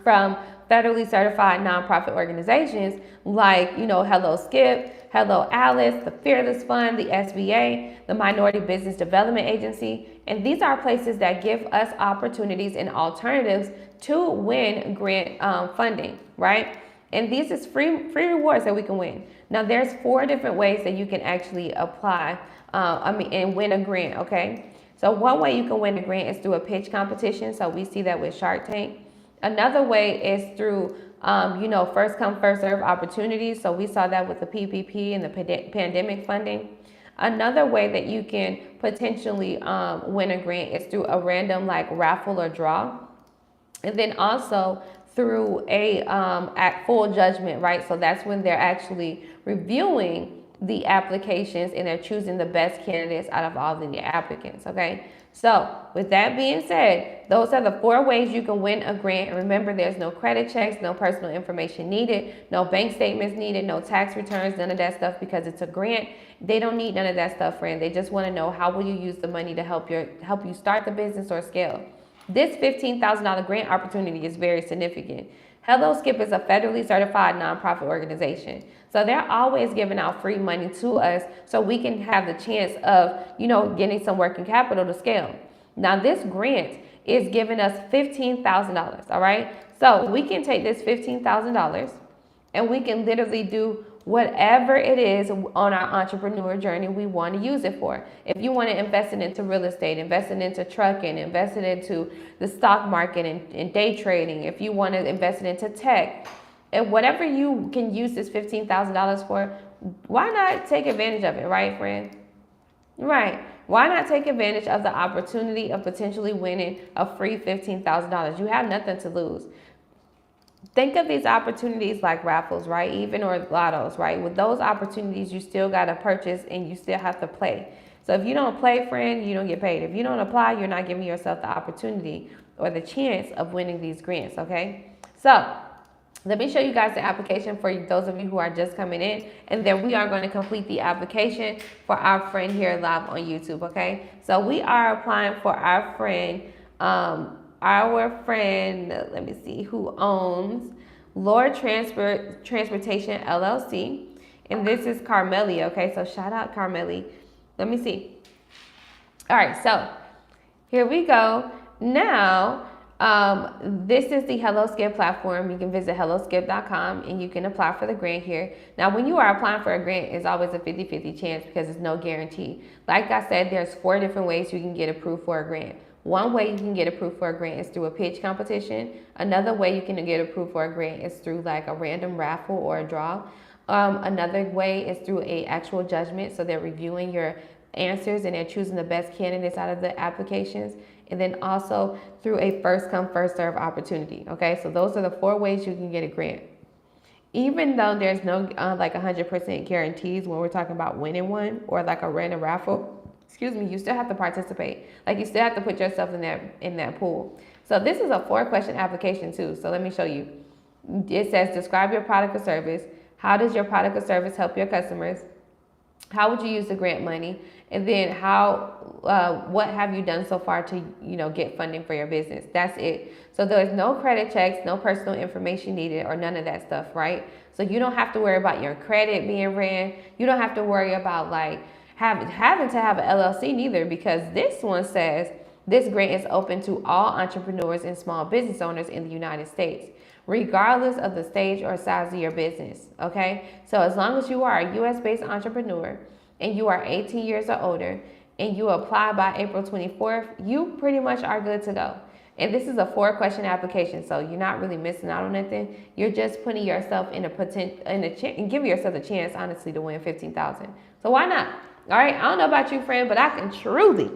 from federally certified nonprofit organizations like, Hello Skip, Hello Alice, the Fearless Fund, the SBA, the Minority Business Development Agency. And these are places that give us opportunities and alternatives to win grant funding, right? And these is free rewards that we can win. Now, there's 4 different ways that you can actually apply and win a grant, okay? So one way you can win a grant is through a pitch competition. So we see that with Shark Tank. Another way is through, first come, first serve opportunities. So we saw that with the PPP and the pandemic funding. Another way that you can potentially win a grant is through a random raffle or draw. And then also through a at full judgment, right? So that's when they're actually reviewing the applications and they're choosing the best candidates out of all the applicants, okay? So with that being said, those are the 4 ways you can win a grant. And remember, there's no credit checks, no personal information needed, no bank statements needed, no tax returns, none of that stuff, because it's a grant. They don't need none of that stuff, friend. They just want to know how will you use the money to help you start the business or scale. This $15,000 grant opportunity is very significant. Hello Skip is a federally certified nonprofit organization. So they're always giving out free money to us so we can have the chance of, getting some working capital to scale. Now this grant is giving us $15,000, all right? So we can take this $15,000 and we can literally do whatever it is on our entrepreneur journey we want to use it for. If you want to invest it into real estate, invest it into trucking, invest it into the stock market and day trading, if you want to invest it into tech, and whatever you can use this $15,000 for, why not take advantage of it, right, friend? Right. Why not take advantage of the opportunity of potentially winning a free $15,000? You have nothing to lose. Think of these opportunities like raffles, right? Even or lottos, right? With those opportunities, you still got to purchase and you still have to play. So if you don't play, friend, you don't get paid. If you don't apply, you're not giving yourself the opportunity or the chance of winning these grants, okay? So let me show you guys the application for those of you who are just coming in, and then we are going to complete the application for our friend here live on YouTube, okay? So we are applying for our friend, let me see, who owns Lord Transportation LLC, and this is Carmeli, okay? So shout out Carmeli. Let me see. All right, so here we go. Now, this is the Hello Skip platform. You can visit helloskip.com and you can apply for the grant here. Now, when you are applying for a grant, it's always a 50-50 chance because there's no guarantee. Like I said, there's 4 different ways you can get approved for a grant. One way you can get approved for a grant is through a pitch competition. Another way you can get approved for a grant is through a random raffle or a draw. Another way is through a actual judgment. So they're reviewing your answers and they're choosing the best candidates out of the applications. And then also through a first come, first serve opportunity. Okay, so those are the 4 ways you can get a grant. Even though there's no 100% guarantees when we're talking about winning one or a random raffle, excuse me, you still have to participate. Like you still have to put yourself in that pool. So this is a 4-question application too. So let me show you. It says describe your product or service. How does your product or service help your customers? How would you use the grant money? And then what have you done so far to, get funding for your business? That's it. So there's no credit checks, no personal information needed, or none of that stuff, right? So you don't have to worry about your credit being ran. You don't have to worry about like having to have an LLC neither, because this one says this grant is open to all entrepreneurs and small business owners in the United States, regardless of the stage or size of your business, okay? So as long as you are a US-based entrepreneur and you are 18 years or older and you apply by April 24th, you pretty much are good to go. And this is a 4-question application, so you're not really missing out on anything. You're just putting yourself in and giving yourself a chance, honestly, to win $15,000. So why not? All right, I don't know about you, friend, but I can truly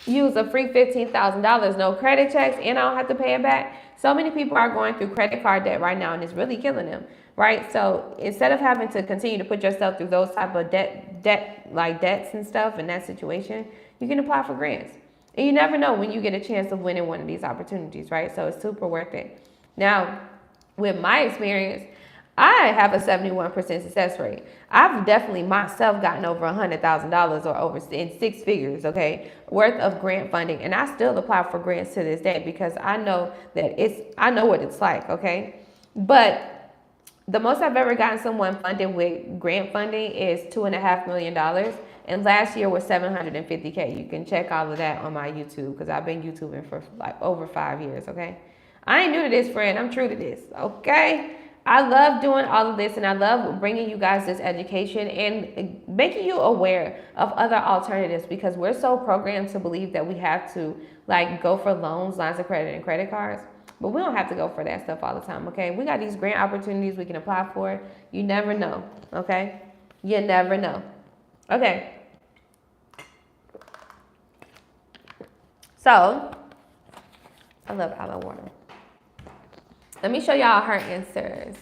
use a free $15,000, no credit checks, and I don't have to pay it back. So many people are going through credit card debt right now, and it's really killing them, right? So instead of having to continue to put yourself through those type of debts and stuff in that situation, you can apply for grants. And you never know when you get a chance of winning one of these opportunities, right? So it's super worth it. Now, with my experience, I have a 71% success rate. I've definitely myself gotten over $100,000 or over in 6 figures, okay, worth of grant funding. And I still apply for grants to this day because I know I know what it's like, okay? But the most I've ever gotten someone funded with grant funding is $2.5 million. And last year was $750K. You can check all of that on my YouTube because I've been YouTubing for like over 5 years, okay? I ain't new to this, friend. I'm true to this, okay? I love doing all of this, and I love bringing you guys this education and making you aware of other alternatives, because we're so programmed to believe that we have to like go for loans, lines of credit, and credit cards. But we don't have to go for that stuff all the time, okay? We got these grant opportunities we can apply for. You never know, okay? You never know. Okay. So, I love olive water. Let me show y'all her answers.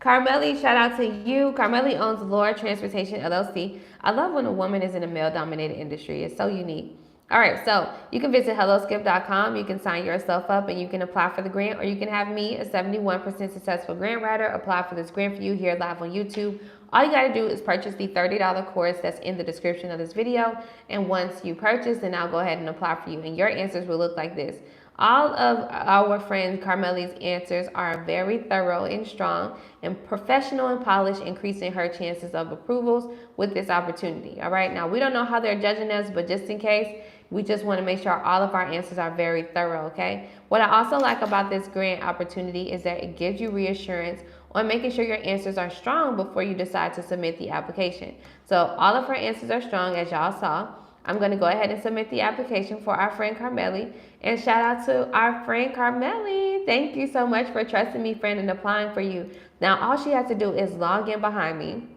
Carmeli, shout out to you. Carmeli owns Lore Transportation LLC. I love when a woman is in a male-dominated industry. It's so unique. All right, so you can visit helloskip.com. You can sign yourself up and you can apply for the grant, or you can have me, a 71% successful grant writer, apply for this grant for you here live on YouTube. All you got to do is purchase the $30 course that's in the description of this video. And once you purchase, then I'll go ahead and apply for you. And your answers will look like this. All of our friend Carmeli's answers are very thorough and strong and professional and polished, increasing her chances of approvals with this opportunity. All right, now we don't know how they're judging us, but just in case, we just want to make sure all of our answers are very thorough, okay? What I also like about this grant opportunity is that it gives you reassurance on making sure your answers are strong before you decide to submit the application. So all of her answers are strong, as y'all saw. I'm going to go ahead and submit the application for our friend Carmeli. And shout out to our friend Carmeli. Thank you so much for trusting me, friend, and applying for you. Now, all she has to do is log in behind me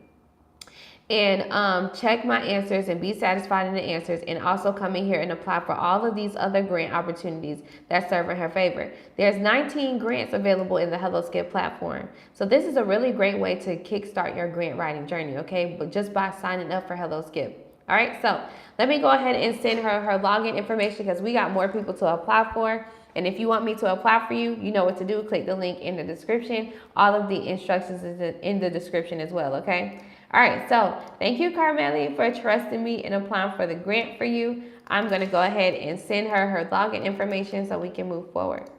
and check my answers and be satisfied in the answers, and also come in here and apply for all of these other grant opportunities that serve in her favor. There's 19 grants available in the HelloSkip platform. So this is a really great way to kickstart your grant writing journey, okay? But just by signing up for HelloSkip. All right, so let me go ahead and send her login information because we got more people to apply for. And if you want me to apply for you, you know what to do. Click the link in the description. All of the instructions is in the description as well, okay? All right, so thank you, Carmeli, for trusting me and applying for the grant for you. I'm going to go ahead and send her login information so we can move forward.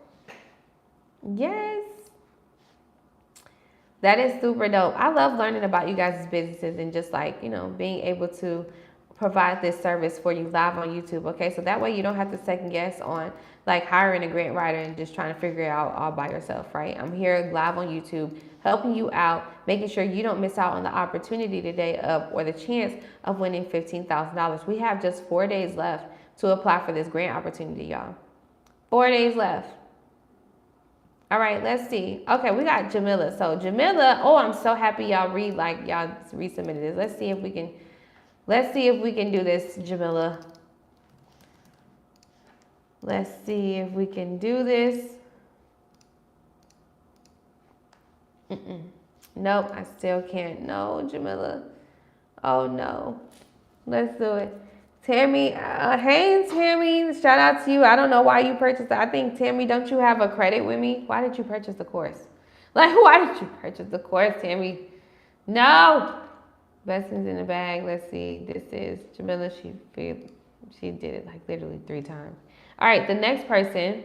Yes. That is super dope. I love learning about you guys' businesses and just like, being able to provide this service for you live on YouTube, okay? So that way you don't have to second guess on like hiring a grant writer and just trying to figure it out all by yourself, right? I'm here live on YouTube helping you out, making sure you don't miss out on the opportunity today or the chance of winning $15,000. We have just 4 days left to apply for this grant opportunity, y'all. 4 days left. All right, let's see. Okay, we got Jamila. So Jamila, oh, I'm so happy y'all resubmitted this. Let's see if we can do this, Jamila. Let's see if we can do this. Nope, I still can't. No, Jamila. Oh no. Let's do it. Tammy, hey Tammy, shout out to you. I don't know why you purchased it. I think, Tammy, don't you have a credit with me? Why did you purchase the course? Like, why did you purchase the course, Tammy? No. Blessings in the bag. Let's see. This is Jamila. She did it like literally 3 times. All right, the next person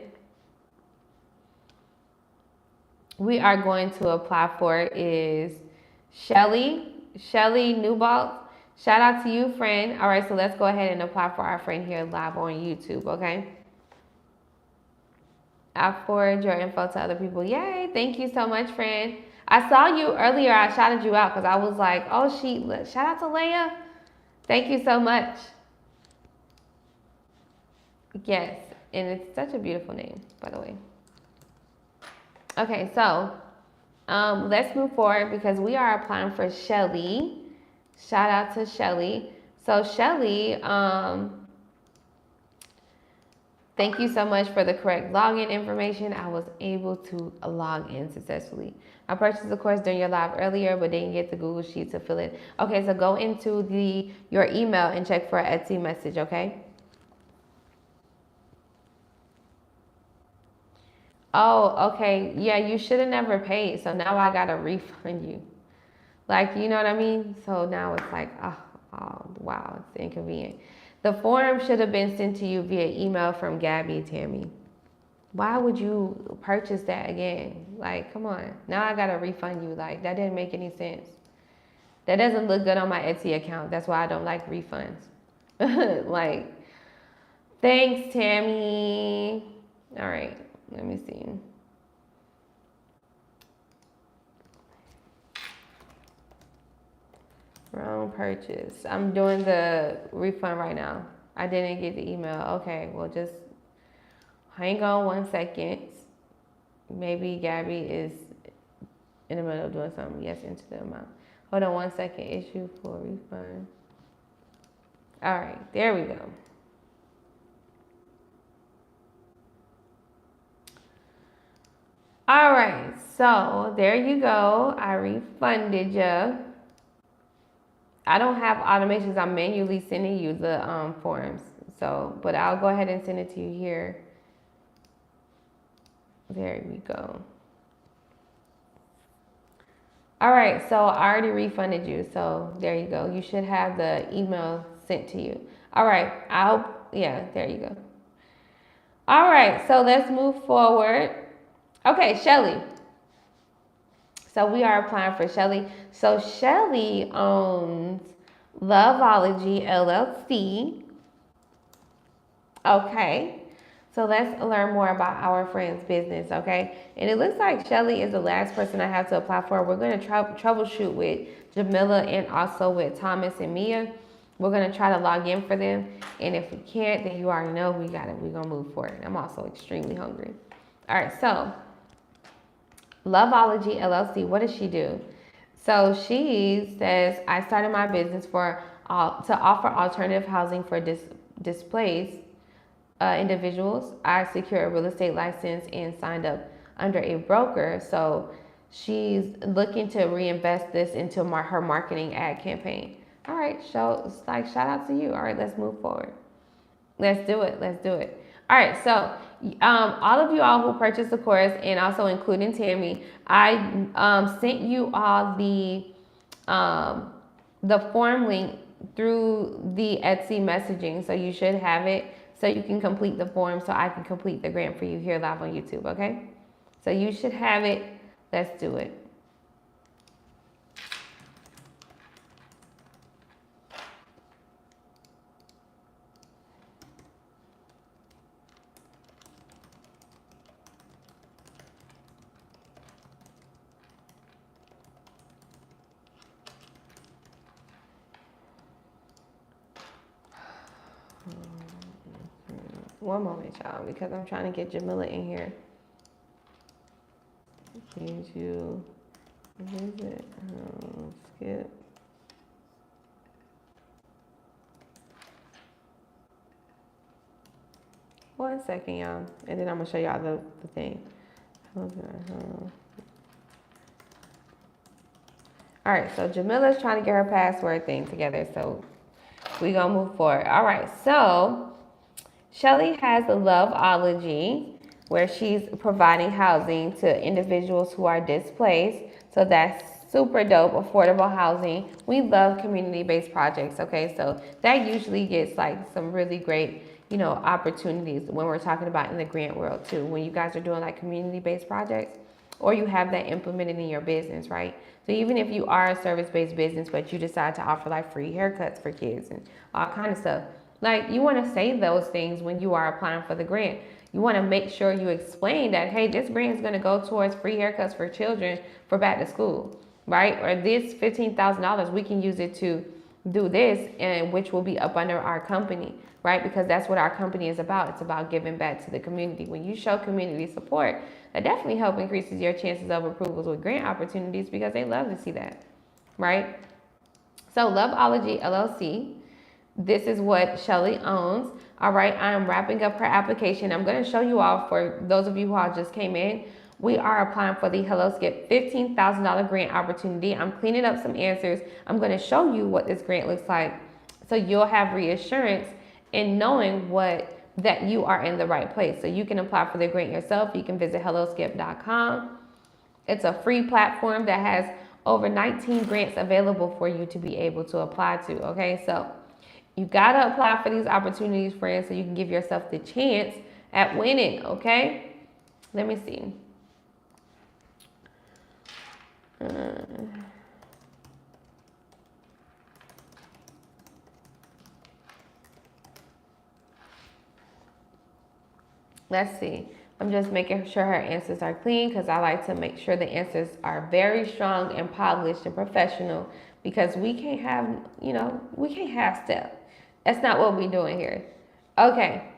we are going to apply for is Shelly Newbold. Shout out to you, friend. All right, so let's go ahead and apply for our friend here live on YouTube, okay? I forward your info to other people. Yay, thank you so much, friend. I saw you earlier. I shouted you out because I was like, oh, shout out to Leia. Thank you so much. Yes, and it's such a beautiful name, by the way. Okay, so let's move forward because we are applying for Shelly. Shout out to Shelly. So Shelly, thank you so much for the correct login information. I was able to log in successfully. I purchased the course during your live earlier, but didn't get the Google Sheet to fill it. Okay, so go into your email and check for an Etsy message, okay? Oh, okay. Yeah, you should have never paid. So now I got to refund you. Like, you know what I mean? So now it's like, oh, wow, it's inconvenient. The form should have been sent to you via email from Gabby, Tammy. Why would you purchase that again? Like, come on. Now I got to refund you. Like, that didn't make any sense. That doesn't look good on my Etsy account. That's why I don't like refunds. Like, thanks, Tammy. All right, let me see. Wrong purchase. I'm doing the refund right now. I didn't get the email. Okay, well, just hang on 1 second. Maybe Gabby is in the middle of doing something. Yes, into the amount. Hold on 1 second. Issue for refund. All right, there we go. All right, so there you go. I refunded you. I don't have automations. I'm manually sending you the forms. So, but I'll go ahead and send it to you here. There we go. All right, so I already refunded you. So there you go. You should have the email sent to you. All right, yeah, there you go. All right, so let's move forward. Okay, Shelly. So we are applying for Shelly. So Shelly owns Loveology LLC. Okay. So let's learn more about our friend's business, okay? And it looks like Shelly is the last person I have to apply for. We're going to troubleshoot with Jamila and also with Thomas and Mia. We're going to try to log in for them. And if we can't, then you already know we're going to move forward. I'm also extremely hungry. All right, so Loveology LLC, what does she do? So she says, I started my business to offer alternative housing for displaced individuals. I secured a real estate license and signed up under a broker. So she's looking to reinvest this into her marketing ad campaign. All right, shout out to you. All right, let's move forward. Let's do it. All right, so all of you all who purchased the course, and also including Tammy, I sent you all the form link through the Etsy messaging, so you should have it, so you can complete the form, so I can complete the grant for you here live on YouTube. Okay, so you should have it. Let's do it. One moment, y'all, because I'm trying to get Jamila in here. Did you visit? Skip. One second, y'all, and then I'm gonna show y'all the thing. All right, so Jamila's trying to get her password thing together. So We're going to move forward. All right. So Shelly has the Loveology, where she's providing housing to individuals who are displaced. So that's super dope, affordable housing. We love community-based projects, okay? So that usually gets like some really great, opportunities when we're talking about in the grant world too. When you guys are doing like community-based projects, or you have that implemented in your business, right? So even if you are a service-based business, but you decide to offer like free haircuts for kids and all kind of stuff, like you want to say those things when you are applying for the grant. You want to make sure you explain that, hey, this grant is going to go towards free haircuts for children for back to school, right? Or this $15,000, we can use it to do this, and which will be up under our company, right? Because that's what our company is about. It's about giving back to the community. When you show community support, that definitely helps increases your chances of approvals with grant opportunities, because they love to see that, right? So Loveology LLC, this is what Shelly owns. All right, I am wrapping up her application. I'm going to show you all, for those of you who all just came in, we are applying for the Hello Skip $15,000 grant opportunity. I'm cleaning up some answers. I'm going to show you what this grant looks like, so you'll have reassurance in knowing that you are in the right place. So you can apply for the grant yourself. You can visit helloskip.com. It's a free platform that has over 19 grants available for you to be able to apply to, okay? So you gotta apply for these opportunities, friends, so you can give yourself the chance at winning, okay? Let me see. Let's see. I'm just making sure her answers are clean, because I like to make sure the answers are very strong and polished and professional, because we can't have, we can't half step. That's not what we're doing here. Okay.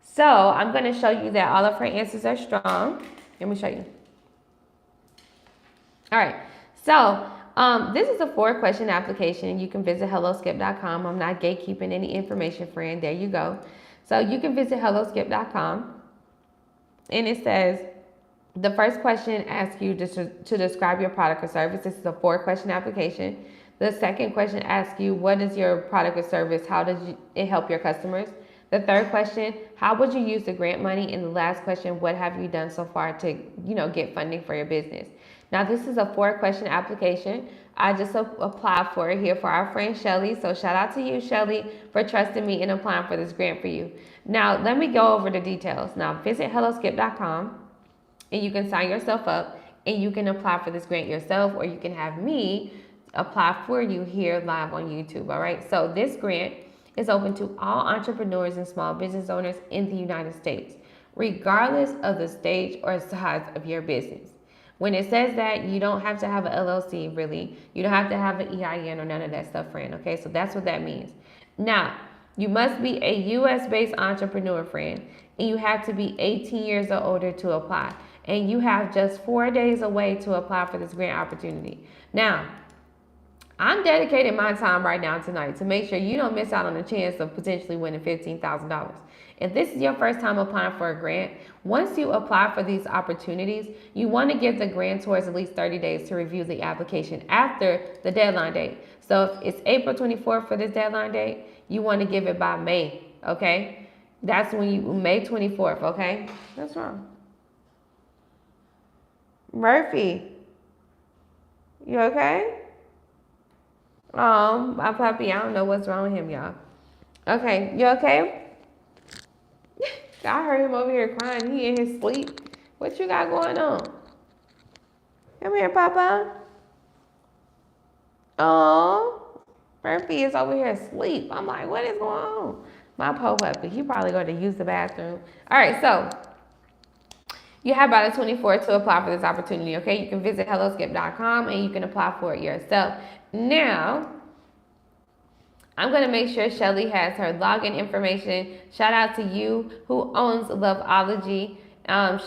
So I'm going to show you that all of her answers are strong. Let me show you. All right. So this is a 4-question application. You can visit helloskip.com. I'm not gatekeeping any information, friend. There you go. So you can visit helloskip.com. And it says, the first question asks you to describe your product or service. This is a 4-question application. The second question asks you, what is your product or service? How does it help your customers? The third question, how would you use the grant money? And the last question, what have you done so far to, get funding for your business? Now, this is a 4-question application. I just applied for it here for our friend Shelly. So shout out to you, Shelly, for trusting me in applying for this grant for you. Now, let me go over the details. Now, visit helloskip.com and you can sign yourself up and you can apply for this grant yourself, or you can have me apply for you here live on YouTube. All right. So this grant is open to all entrepreneurs and small business owners in the United States, regardless of the stage or size of your business. When it says that, you don't have to have an LLC, really. You don't have to have an EIN or none of that stuff, friend. Okay, so that's what that means. Now, you must be a U.S.-based entrepreneur, friend, and you have to be 18 years or older to apply. And you have just 4 days away to apply for this grant opportunity. Now, I'm dedicating my time right now tonight to make sure you don't miss out on the chance of potentially winning $15,000. If this is your first time applying for a grant, once you apply for these opportunities, you want to give the grantor's at least 30 days to review the application after the deadline date. So if it's April 24th for this deadline date, you want to give it by May, okay? That's when May 24th, okay? That's wrong. Murphy, you okay? My puppy, I don't know what's wrong with him, y'all. Okay, you okay? I heard him over here crying. He in his sleep. What you got going on? Come here, Papa. Oh, Murphy is over here asleep. I'm like, what is going on? My poor puppy. He probably going to use the bathroom. All right, so you have about the 24th to apply for this opportunity, okay? You can visit helloskip.com and you can apply for it yourself. Now, I'm going to make sure Shelly has her login information. Shout out to you who owns Loveology.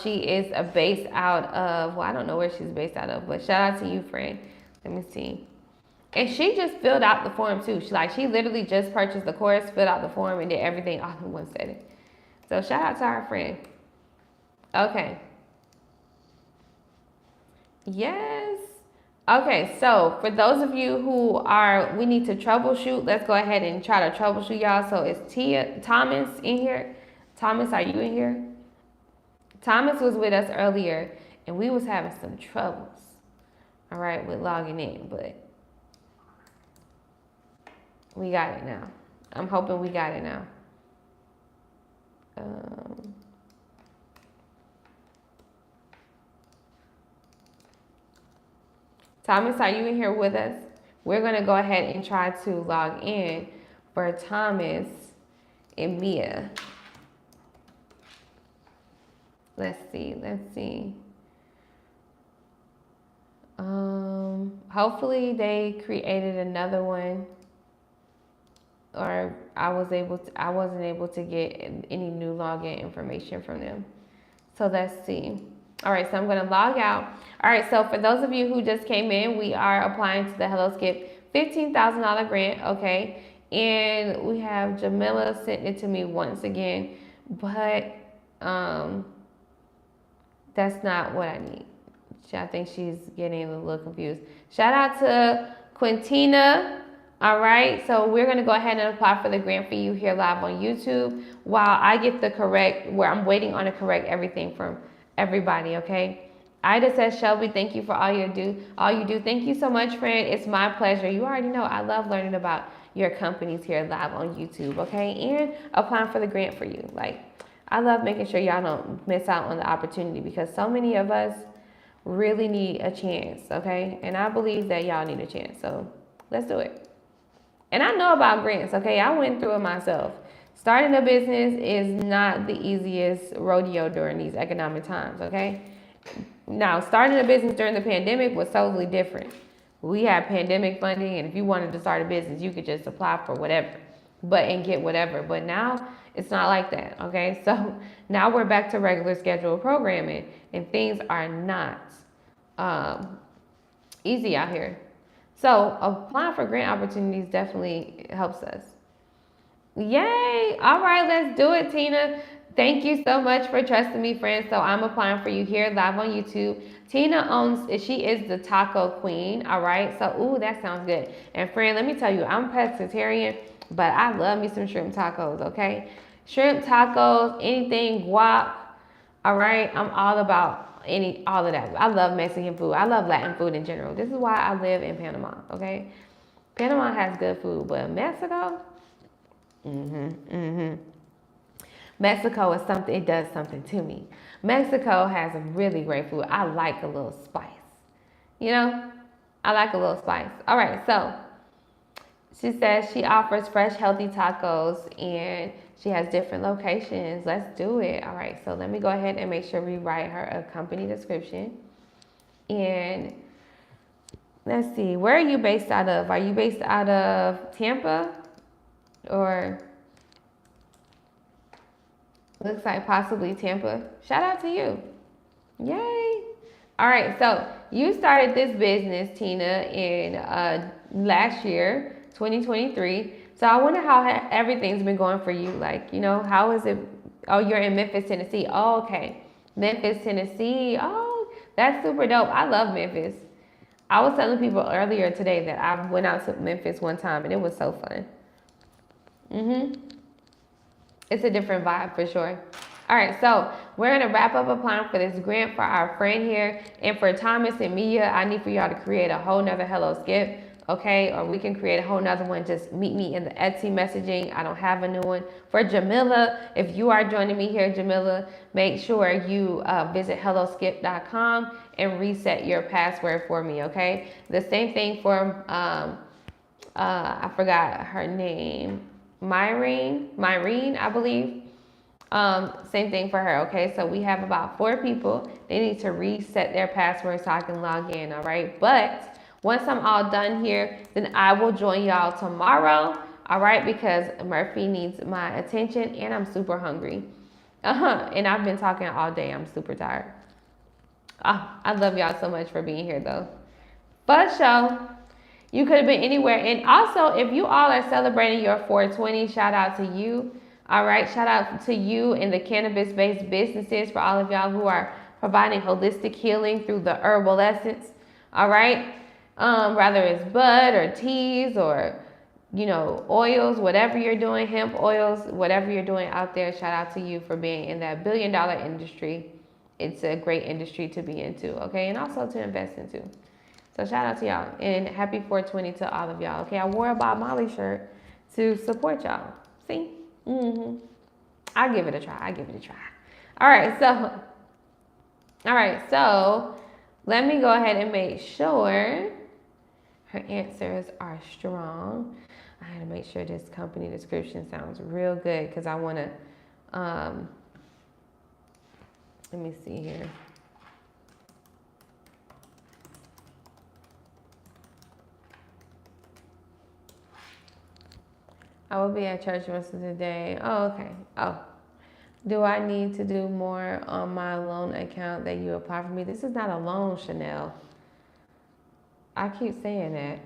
She is based out of, well, I don't know where she's based out of, but shout out to you, friend. Let me see. And she just filled out the form too. She literally just purchased the course, filled out the form, and did everything all in one setting. So shout out to our friend. Okay. Yes. Okay, so for those of you who are, we need to troubleshoot. Let's go ahead and try to troubleshoot, y'all. So is Thomas in here? Thomas, are you in here? Thomas was with us earlier, and we was having some troubles, all right, with logging in, but we got it now. I'm hoping we got it now. Thomas, are you in here with us? We're going to go ahead and try to log in for Thomas and Mia. Let's see. Hopefully they created another one, or I wasn't able to get any new login information from them. So let's see. All right, so I'm going to log out. All right, so for those of you who just came in, we are applying to the Hello Skip $15,000 grant, okay? And we have Jamila sent it to me once again, but that's not what I need. I think she's getting a little confused. Shout out to Quintina. All right, so we're going to go ahead and apply for the grant for you here live on YouTube while I get the correct, where I'm waiting on to correct everything from everybody, okay? Ida says, Shelby, thank you for all you do. Thank you so much, friend. It's my pleasure. You already know I love learning about your companies here live on YouTube, okay? And applying for the grant for you. Like, I love making sure y'all don't miss out on the opportunity because so many of us really need a chance, okay? And I believe that y'all need a chance, so let's do it. And I know about grants, okay? I went through it myself. Starting a business is not the easiest rodeo during these economic times, okay? Now, starting a business during the pandemic was totally different. We had pandemic funding, and if you wanted to start a business, you could just apply for whatever, and get whatever. But now, it's not like that, okay? So now we're back to regular scheduled programming, and things are not easy out here. So applying for grant opportunities definitely helps us. Yay! All right, let's do it, Tina. Thank you so much for trusting me, friends. So I'm applying for you here live on YouTube. Tina she is the taco queen, all right? So, ooh, that sounds good. And friend, let me tell you, I'm pescatarian, but I love me some shrimp tacos, okay? Shrimp tacos, anything guac, all right? I'm all about all of that. I love Mexican food. I love Latin food in general. This is why I live in Panama, okay? Panama has good food, but Mexico, Mexico is something, it does something to me. Mexico has really great food. I like a little spice. You know, I like a little spice. All right, so she says she offers fresh, healthy tacos and she has different locations. Let's do it. All right, so let me go ahead and make sure we write her a company description. And let's see, where are you based out of? Are you based out of Tampa? Or looks like possibly Tampa. Shout out to you. Yay. All right, so you started this business, Tina, in last year, 2023. So I wonder how everything's been going for you. Like, you know, how is it? Oh, you're in Memphis, Tennessee. Oh, okay. Memphis, Tennessee. Oh, that's super dope. I love Memphis. I was telling people earlier today that I went out to Memphis one time and it was so fun. It's a different vibe for sure. All right, so we're gonna wrap up applying for this grant for our friend here. And for Thomas and Mia, I need for y'all to create a whole nother Hello Skip, okay? Or we can create a whole nother one. Just meet me in the Etsy messaging. I don't have a new one. For Jamila, if you are joining me here, Jamila, make sure you visit helloskip.com and reset your password for me, okay? The same thing for, I forgot her name. Myrene, I believe. Same thing for her, okay? So we have about 4 people. They need to reset their password so I can log in, all right? But once I'm all done here, then I will join y'all tomorrow, all right? Because Murphy needs my attention and I'm super hungry. And I've been talking all day. I'm super tired. I love y'all so much for being here, though. But sure. You could have been anywhere. And also, if you all are celebrating your 420, shout out to you. All right, shout out to you and the cannabis-based businesses for all of y'all who are providing holistic healing through the herbal essence. All right, Whether it's bud or teas or, oils, whatever you're doing, hemp oils, whatever you're doing out there, shout out to you for being in that billion-dollar industry. It's a great industry to be into, okay? And also to invest into. So shout out to y'all. And happy 420 to all of y'all, okay? I wore a Bob Marley shirt to support y'all. See? I'll give it a try. All right, so let me go ahead and make sure her answers are strong. I had to make sure this company description sounds real good because I want to, let me see here. I will be at church most of the day. Oh, okay. Oh, do I need to do more on my loan account that you apply for me? This is not a loan, Chanel. I keep saying that.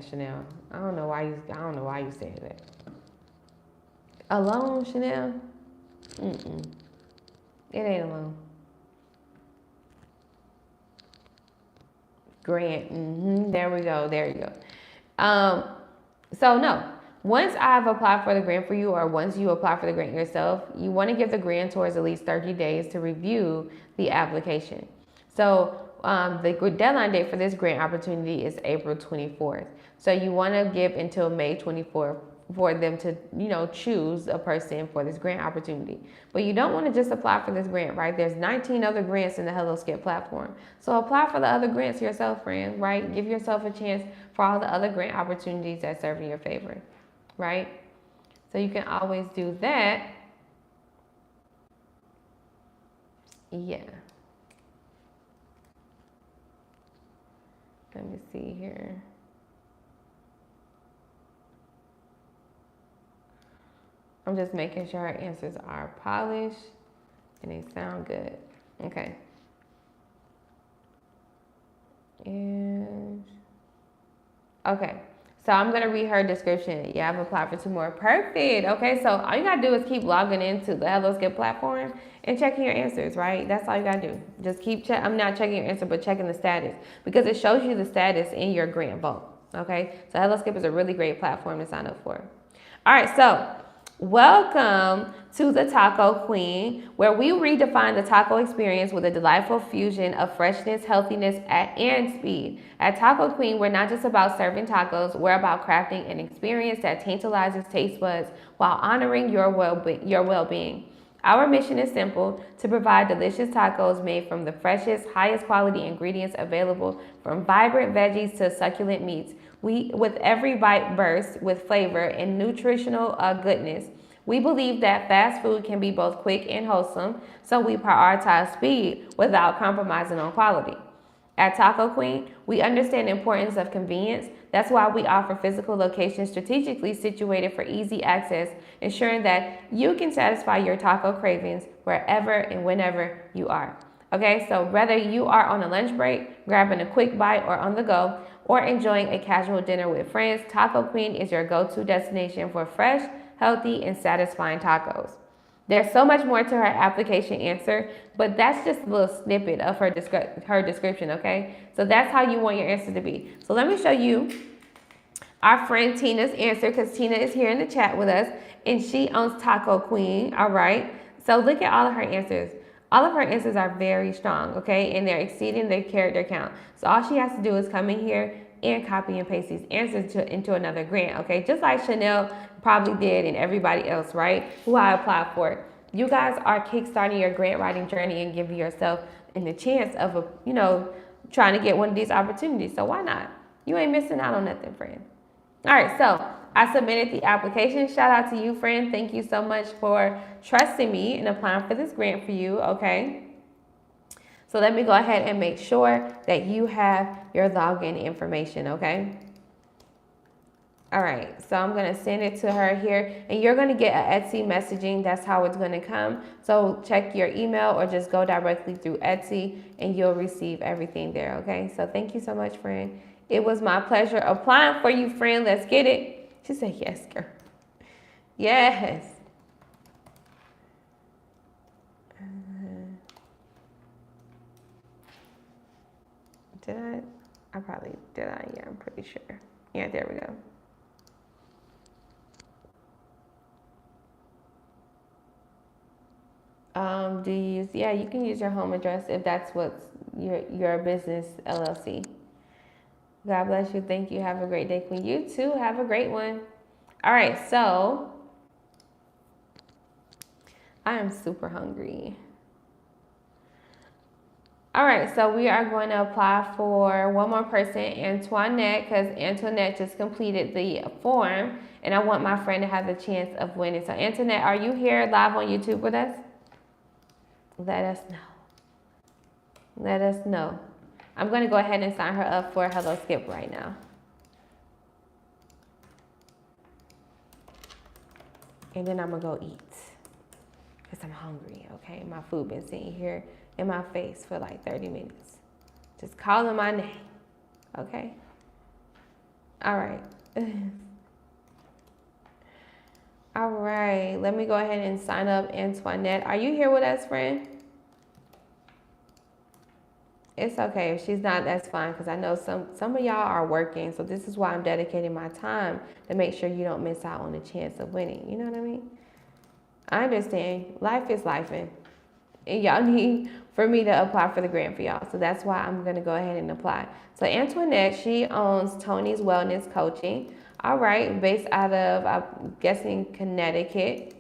Chanel. I don't know why you saying that. A loan, Chanel? It ain't a loan. Grant. There we go. There you go. So no. Once I've applied for the grant for you, or once you apply for the grant yourself, you want to give the grantors at least 30 days to review the application. So the deadline date for this grant opportunity is April 24th. So you want to give until May 24th for them to, choose a person for this grant opportunity. But you don't want to just apply for this grant, right? There's 19 other grants in the Hello Skip platform. So apply for the other grants yourself, friend, right? Give yourself a chance for all the other grant opportunities that serve in your favor, right? So you can always do that. Yeah. Let me see here. I'm just making sure our answers are polished and they sound good. Okay. And okay. So I'm gonna read her description. Yeah, I've applied for 2 more. Perfect. Okay, so all you gotta do is keep logging into the Hello Skip platform and checking your answers, right? That's all you gotta do. Just keep I'm not checking your answer, but checking the status, because it shows you the status in your grant vault. Okay, so Hello Skip is a really great platform to sign up for. All right, so welcome to the Taco Queen, where we redefine the taco experience with a delightful fusion of freshness, healthiness, and speed. At Taco Queen, we're not just about serving tacos, we're about crafting an experience that tantalizes taste buds while honoring your well-being. Our mission is simple: to provide delicious tacos made from the freshest, highest quality ingredients available, from vibrant veggies to succulent meats. With every bite burst with flavor and nutritional goodness. We believe that fast food can be both quick and wholesome, so we prioritize speed without compromising on quality. At Taco Queen, we understand the importance of convenience. That's why we offer physical locations strategically situated for easy access, ensuring that you can satisfy your taco cravings wherever and whenever you are. Okay, so whether you are on a lunch break, grabbing a quick bite, or on the go, or enjoying a casual dinner with friends, Taco Queen is your go-to destination for fresh, healthy, and satisfying tacos. There's so much more to her application answer, but that's just a little snippet of her description, okay? So that's how you want your answer to be. So let me show you our friend Tina's answer, because Tina is here in the chat with us, and she owns Taco Queen, all right? So look at all of her answers. All of her answers are very strong, okay? And they're exceeding their character count. So all she has to do is come in here and copy and paste these answers into another grant, okay? Just like Chanel probably did, and everybody else, right, who I applied for. You guys are kickstarting your grant writing journey and giving yourself the chance of, trying to get one of these opportunities. So why not? You ain't missing out on nothing, friend. All right, so I submitted the application. Shout out to you, friend. Thank you so much for trusting me and applying for this grant for you, okay? So let me go ahead and make sure that you have your login information, okay? All right, so I'm gonna send it to her here, and you're gonna get an Etsy messaging. That's how it's gonna come. So check your email or just go directly through Etsy and you'll receive everything there, okay? So thank you so much, friend. It was my pleasure applying for you, friend. Let's get it. She said, yes, girl. Yes. Did I? I probably did. Yeah, I'm pretty sure. Yeah, there we go. Do you use? Yeah, you can use your home address if that's what's your business LLC. God bless you. Thank you. Have a great day, Queen. You too. Have a great one. All right, so I am super hungry. All right, so we are going to apply for one more person, Antoinette, because Antoinette just completed the form, and I want my friend to have the chance of winning. So Antoinette, are you here live on YouTube with us? Let us know. Let us know. I'm going to go ahead and sign her up for Hello Skip right now. And then I'm going to go eat because I'm hungry, okay? My food been sitting here in my face for like 30 minutes. Just calling my name, okay? All right. All right, let me go ahead and sign up Antoinette. Are you here with us, friend? It's okay. If she's not, that's fine, because I know some of y'all are working, so this is why I'm dedicating my time to make sure you don't miss out on the chance of winning. You know what I mean? I understand. Life is life, and y'all need for me to apply for the grant for y'all. So that's why I'm going to go ahead and apply. So Antoinette, she owns Tony's Wellness Coaching. All right, based out of, I'm guessing, Connecticut.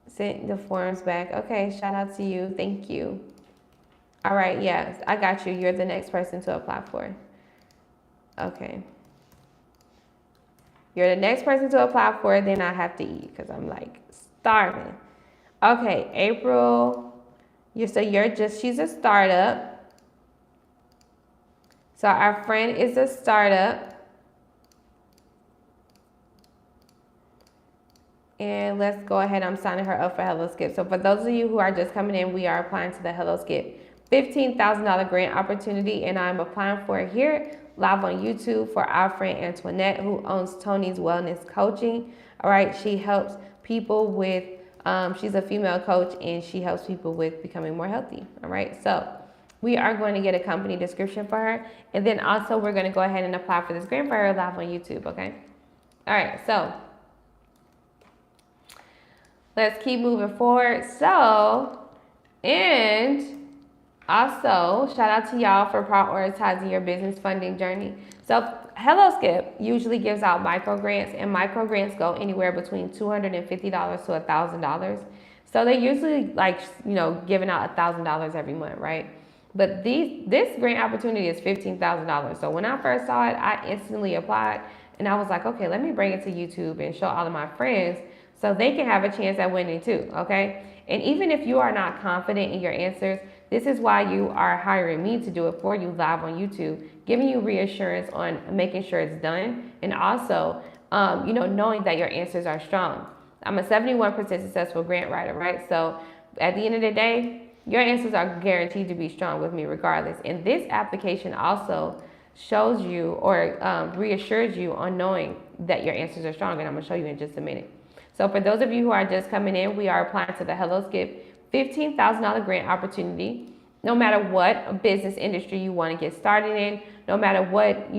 Sent the forms back. Okay, shout out to you. Thank you. All right, yes, I got you. You're the next person to apply for. Okay. You're the next person to apply for, then I have to eat because I'm like starving. Okay, April, she's a startup. So our friend is a startup. And let's go ahead, I'm signing her up for Hello Skip. So for those of you who are just coming in, we are applying to the Hello Skip $15,000 grant opportunity, and I'm applying for it here live on YouTube for our friend Antoinette, who owns Tony's Wellness Coaching. All right, she helps people with, she's a female coach, and she helps people with becoming more healthy. All right, so we are going to get a company description for her, and then also we're going to go ahead and apply for this grant for her live on YouTube, okay? All right, so let's keep moving forward. So, and also, shout out to y'all for prioritizing your business funding journey. So Hello Skip usually gives out micro grants, and micro grants go anywhere between $250 to $1,000. So they're usually giving out $1,000 every month, right? But this grant opportunity is $15,000. So when I first saw it, I instantly applied, and I was like, okay, let me bring it to YouTube and show all of my friends so they can have a chance at winning too, okay? And even if you are not confident in your answers, this is why you are hiring me to do it for you live on YouTube, giving you reassurance on making sure it's done, and also, knowing that your answers are strong. I'm a 71% successful grant writer, right? So at the end of the day, your answers are guaranteed to be strong with me regardless. And this application also shows you or reassures you on knowing that your answers are strong, and I'm gonna show you in just a minute. So for those of you who are just coming in, we are applying to the Hello Skip $15,000 grant opportunity. No matter what business industry you want to get started in, no matter what,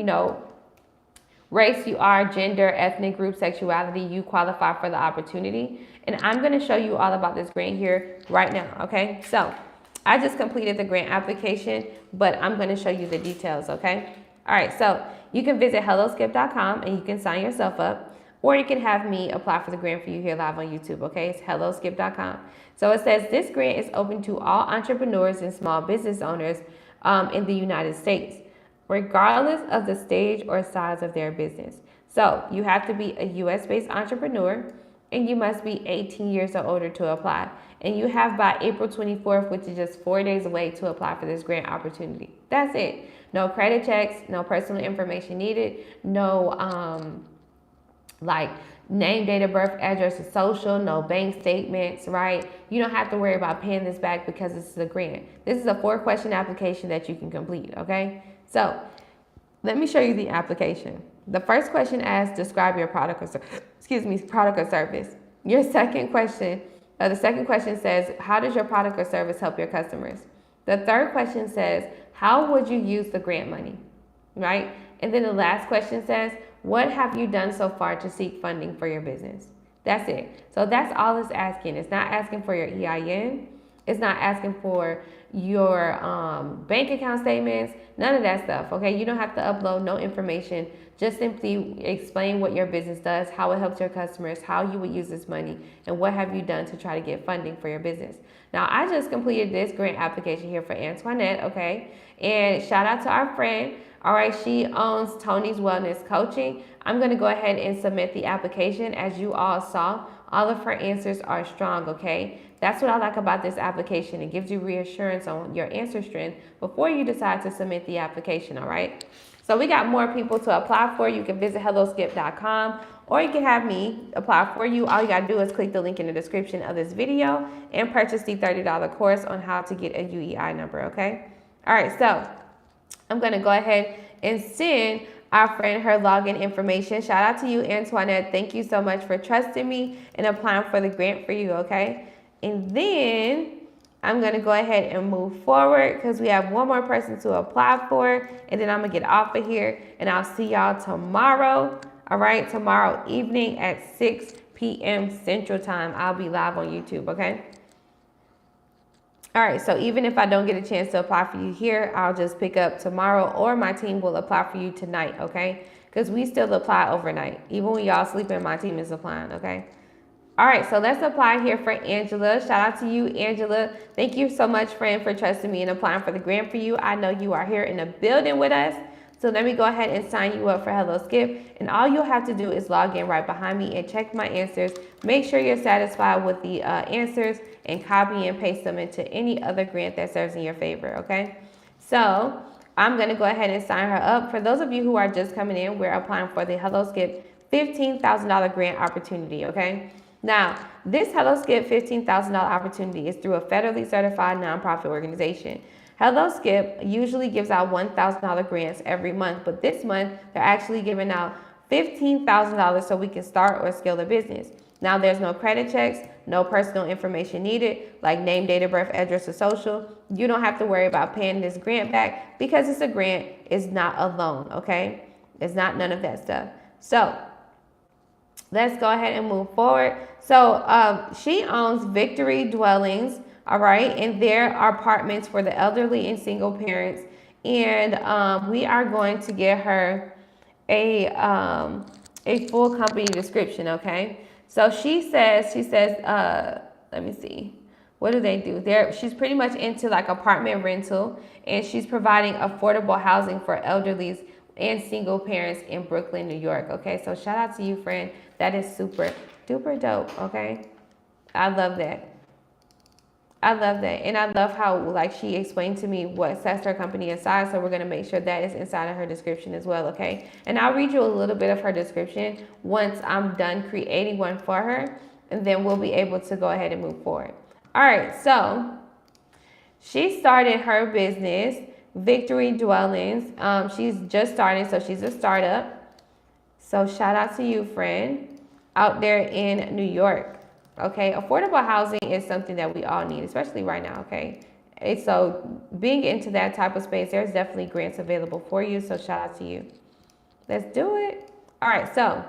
race you are, gender, ethnic group, sexuality, you qualify for the opportunity. And I'm going to show you all about this grant here right now, okay? So I just completed the grant application, but I'm going to show you the details, okay? All right, so you can visit helloskip.com and you can sign yourself up. Or you can have me apply for the grant for you here live on YouTube, okay? It's helloskip.com. So it says this grant is open to all entrepreneurs and small business owners in the United States, regardless of the stage or size of their business. So you have to be a US-based entrepreneur, and you must be 18 years or older to apply. And you have by April 24th, which is just 4 days away, to apply for this grant opportunity. That's it. No credit checks, no personal information needed, no name, date of birth, address, and social, no bank statements, right? You don't have to worry about paying this back because this is a grant. This is a 4-question application that you can complete, okay? So let me show you the application. The first question asks, describe your product or service. Your second question, the second question says, how does your product or service help your customers? The third question says, how would you use the grant money, right? And then the last question says, what have you done so far to seek funding for your business? That's it. So that's all it's asking. It's not asking for your EIN. It's not asking for your bank account statements, none of that stuff, okay? You don't have to upload no information. Just simply explain what your business does, how it helps your customers, how you would use this money, and what have you done to try to get funding for your business. Now, I just completed this grant application here for Antoinette, okay? And shout out to our friend. All right, she owns Tony's Wellness Coaching. I'm going to go ahead and submit the application. As you all saw, all of her answers are strong, okay? That's what I like about this application. It gives you reassurance on your answer strength before you decide to submit the application, all right? So we got more people to apply for. You can visit helloskip.com, or you can have me apply for you. All you got to do is click the link in the description of this video and purchase the $30 course on how to get a UEI number, okay? All right, so I'm going to go ahead and send our friend her login information. Shout out to you, Antoinette. Thank you so much for trusting me and applying for the grant for you, okay? And then I'm going to go ahead and move forward because we have one more person to apply for, and then I'm going to get off of here, and I'll see y'all tomorrow, all right? Tomorrow evening at 6 p.m. Central Time. I'll be live on YouTube, okay? All right, so even if I don't get a chance to apply for you here, I'll just pick up tomorrow, or my team will apply for you tonight, okay? Because we still apply overnight. Even when y'all sleeping, my team is applying, okay? All right, so let's apply here for Angela. Shout out to you, Angela. Thank you so much, friend, for trusting me and applying for the grant for you. I know you are here in the building with us. So let me go ahead and sign you up for Hello Skip. And all you'll have to do is log in right behind me and check my answers. Make sure you're satisfied with the answers and copy and paste them into any other grant that serves in your favor, okay? So I'm going to go ahead and sign her up. For those of you who are just coming in, we're applying for the Hello Skip $15,000 grant opportunity, okay? Now, this Hello Skip $15,000 opportunity is through a federally certified nonprofit organization. Hello Skip usually gives out $1,000 grants every month, but this month they're actually giving out $15,000 so we can start or scale a business. Now, there's no credit checks, no personal information needed, like name, date of birth, address, or social. You don't have to worry about paying this grant back because it's a grant, it's not a loan, okay? It's not none of that stuff. So let's go ahead and move forward. So she owns Victory Dwellings, all right, and there are apartments for the elderly and single parents. And we are going to get her a full company description, okay? So she says, let me see, what do they do? She's pretty much into like apartment rental, and she's providing affordable housing for elderlies and single parents in Brooklyn, New York, okay? So shout out to you, friend. That is super duper dope, okay? I love that. I love that. And I love how like she explained to me what sets her company aside. So we're going to make sure that is inside of her description as well, okay? And I'll read you a little bit of her description once I'm done creating one for her, and then we'll be able to go ahead and move forward. All right, so she started her business, Victory Dwellings. She's just starting, so she's a startup. So shout out to you, friend, out there in New York. Okay, affordable housing is something that we all need, especially right now, okay? And so being into that type of space, there's definitely grants available for you, so shout out to you. Let's do it. All right, so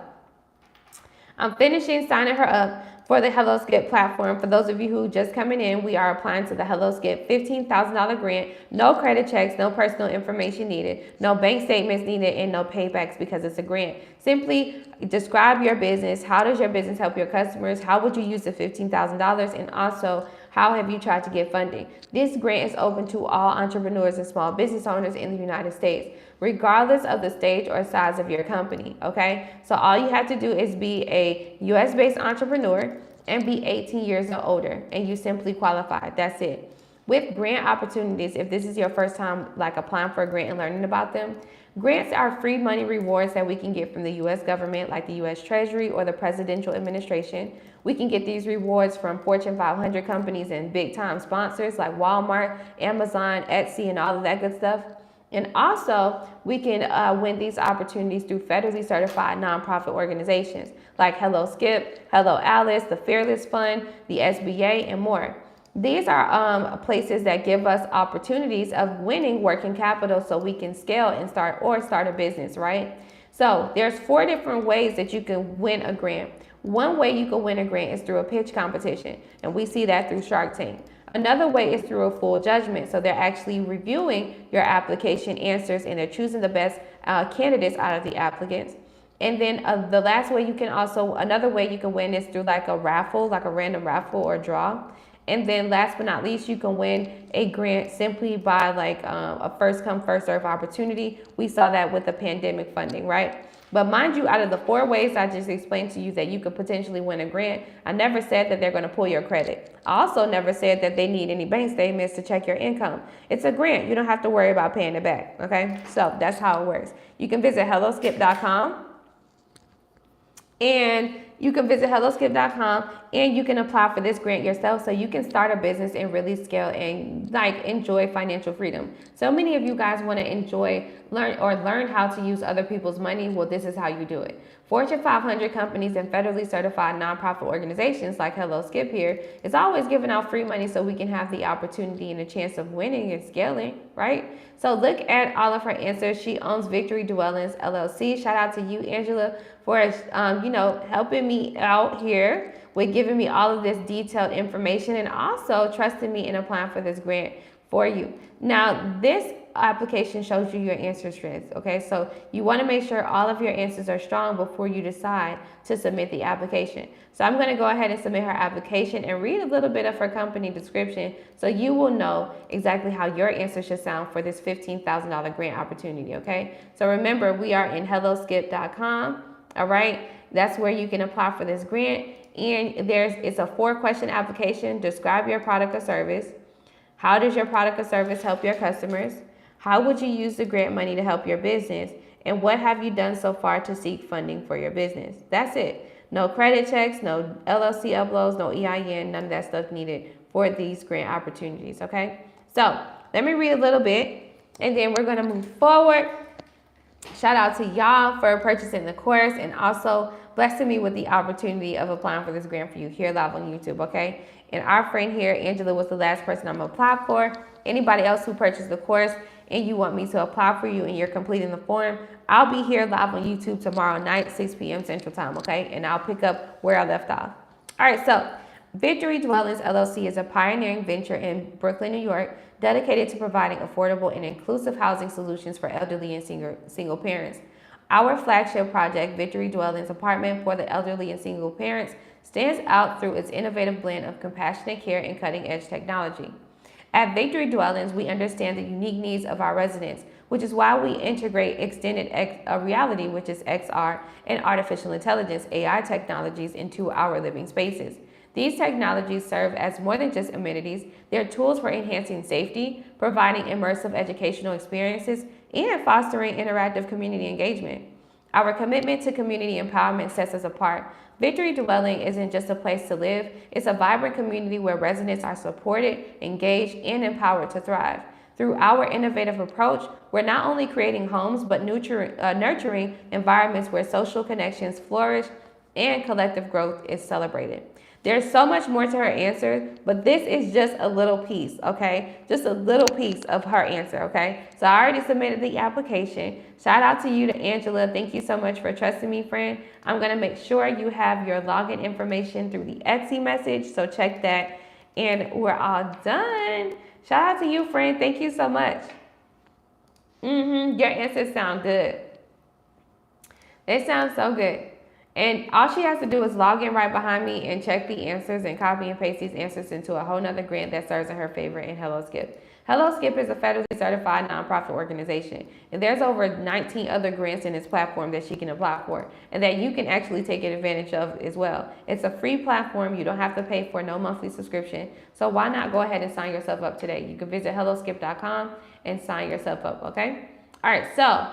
I'm finishing signing her up for the Hello Skip platform. For those of you who just coming in, we are applying to the Hello Skip $15,000 grant. No credit checks, no personal information needed, no bank statements needed, and no paybacks because it's a grant. Simply describe your business. How does your business help your customers? How would you use the $15,000? And also, how have you tried to get funding? This grant is open to all entrepreneurs and small business owners in the United States, regardless of the stage or size of your company, okay? So all you have to do is be a US-based entrepreneur and be 18 years or older, and you simply qualify. That's it. With grant opportunities, if this is your first time like applying for a grant and learning about them, grants are free money rewards that we can get from the U.S. government, like the U.S. Treasury or the Presidential Administration. We can get these rewards from Fortune 500 companies and big-time sponsors like Walmart, Amazon, Etsy, and all of that good stuff. And also, we can win these opportunities through federally certified nonprofit organizations like Hello Skip, Hello Alice, the Fearless Fund, the SBA, and more. These are places that give us opportunities of winning working capital so we can scale and start a business, right? So there's 4 different ways that you can win a grant. One way you can win a grant is through a pitch competition, and we see that through Shark Tank. Another way is through a full judgment. So they're actually reviewing your application answers and they're choosing the best candidates out of the applicants. And then the last way another way you can win is through like a raffle, like a random raffle or draw. And then last but not least, you can win a grant simply by like a first come, first serve opportunity. We saw that with the pandemic funding, right? But mind you, out of the 4 ways I just explained to you that you could potentially win a grant, I never said that they're going to pull your credit. I also never said that they need any bank statements to check your income. It's a grant. You don't have to worry about paying it back, okay? So that's how it works. You can visit helloskip.com. And you can visit helloskip.com and you can apply for this grant yourself so you can start a business and really scale and like enjoy financial freedom. So many of you guys want to learn how to use other people's money. Well, this is how you do it. Fortune 500 companies and federally certified nonprofit organizations like Hello Skip here is always giving out free money so we can have the opportunity and a chance of winning and scaling, right? So look at all of her answers. She owns Victory Dwellings LLC. Shout out to you, Angela, for helping me out here with giving me all of this detailed information and also trusting me in applying for this grant for you. Now, this application shows you your answer strengths, okay? So you want to make sure all of your answers are strong before you decide to submit the application. So I'm going to go ahead and submit her application and read a little bit of her company description so you will know exactly how your answer should sound for this $15,000 grant opportunity, okay? So remember, we are in helloskip.com, all right? That's where you can apply for this grant. And it's a 4-question application. Describe your product or service. How does your product or service help your customers? How would you use the grant money to help your business? And what have you done so far to seek funding for your business? That's it. No credit checks, no LLC uploads, no EIN, none of that stuff needed for these grant opportunities, okay? So let me read a little bit and then we're gonna move forward. Shout out to y'all for purchasing the course and also blessing me with the opportunity of applying for this grant for you here live on YouTube, okay? And our friend here, Angela, was the last person I'm gonna apply for. Anybody else who purchased the course and you want me to apply for you and you're completing the form, I'll be here live on YouTube tomorrow night, 6 p.m. Central Time, okay? And I'll pick up where I left off. All right, so Victory Dwellings LLC is a pioneering venture in Brooklyn, New York, dedicated to providing affordable and inclusive housing solutions for elderly and single parents. Our flagship project, Victory Dwellings Apartment for the Elderly and Single Parents, stands out through its innovative blend of compassionate care and cutting-edge technology. At Victory Dwellings, we understand the unique needs of our residents, which is why we integrate extended reality, which is XR, and artificial intelligence, AI technologies into our living spaces. These technologies serve as more than just amenities. They're tools for enhancing safety, providing immersive educational experiences, and fostering interactive community engagement. Our commitment to community empowerment sets us apart. Victory Dwelling isn't just a place to live, it's a vibrant community where residents are supported, engaged, and empowered to thrive. Through our innovative approach, we're not only creating homes, but nurturing environments where social connections flourish and collective growth is celebrated. There's so much more to her answer, but this is just a little piece, okay? Just a little piece of her answer, okay? So I already submitted the application. Shout out to you, to Angela. Thank you so much for trusting me, friend. I'm going to make sure you have your login information through the Etsy message, so check that. And we're all done. Shout out to you, friend. Thank you so much. Your answers sound good. They sound so good. And all she has to do is log in right behind me and check the answers and copy and paste these answers into a whole nother grant that serves in her favor in Hello Skip. Hello Skip is a federally certified nonprofit organization, and there's over 19 other grants in its platform that she can apply for and that you can actually take advantage of as well. It's a free platform. You don't have to pay for no monthly subscription. So why not go ahead and sign yourself up today? You can visit helloskip.com and sign yourself up, okay? All right, so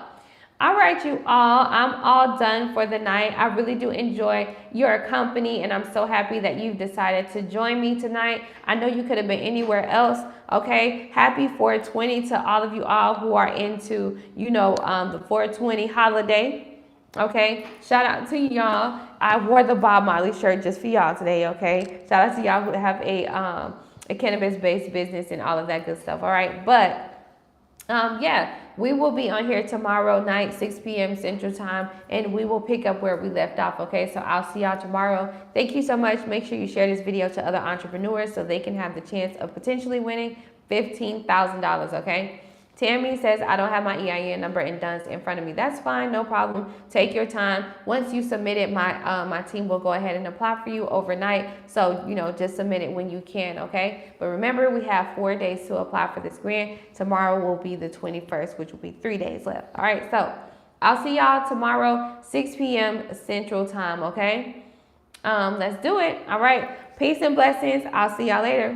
all right, you all, I'm all done for the night. I really do enjoy your company, and I'm so happy that you've decided to join me tonight. I know you could have been anywhere else, okay? Happy 420 to all of you all who are into, the 420 holiday, okay? Shout out to y'all. I wore the Bob Marley shirt just for y'all today, okay? Shout out to y'all who have a cannabis-based business and all of that good stuff. All right, but yeah, we will be on here tomorrow night, 6 p.m. Central Time, and we will pick up where we left off, okay? So I'll see y'all tomorrow. Thank you so much. Make sure you share this video to other entrepreneurs so they can have the chance of potentially winning $15,000, okay? Tammy says, I don't have my EIN number and DUNS in front of me. That's fine, no problem. Take your time. Once you submit it, my team will go ahead and apply for you overnight. So, just submit it when you can, okay? But remember, we have 4 days to apply for this grant. Tomorrow will be the 21st, which will be 3 days left. All right, so I'll see y'all tomorrow, 6 p.m. Central Time, okay? Let's do it. All right, peace and blessings. I'll see y'all later.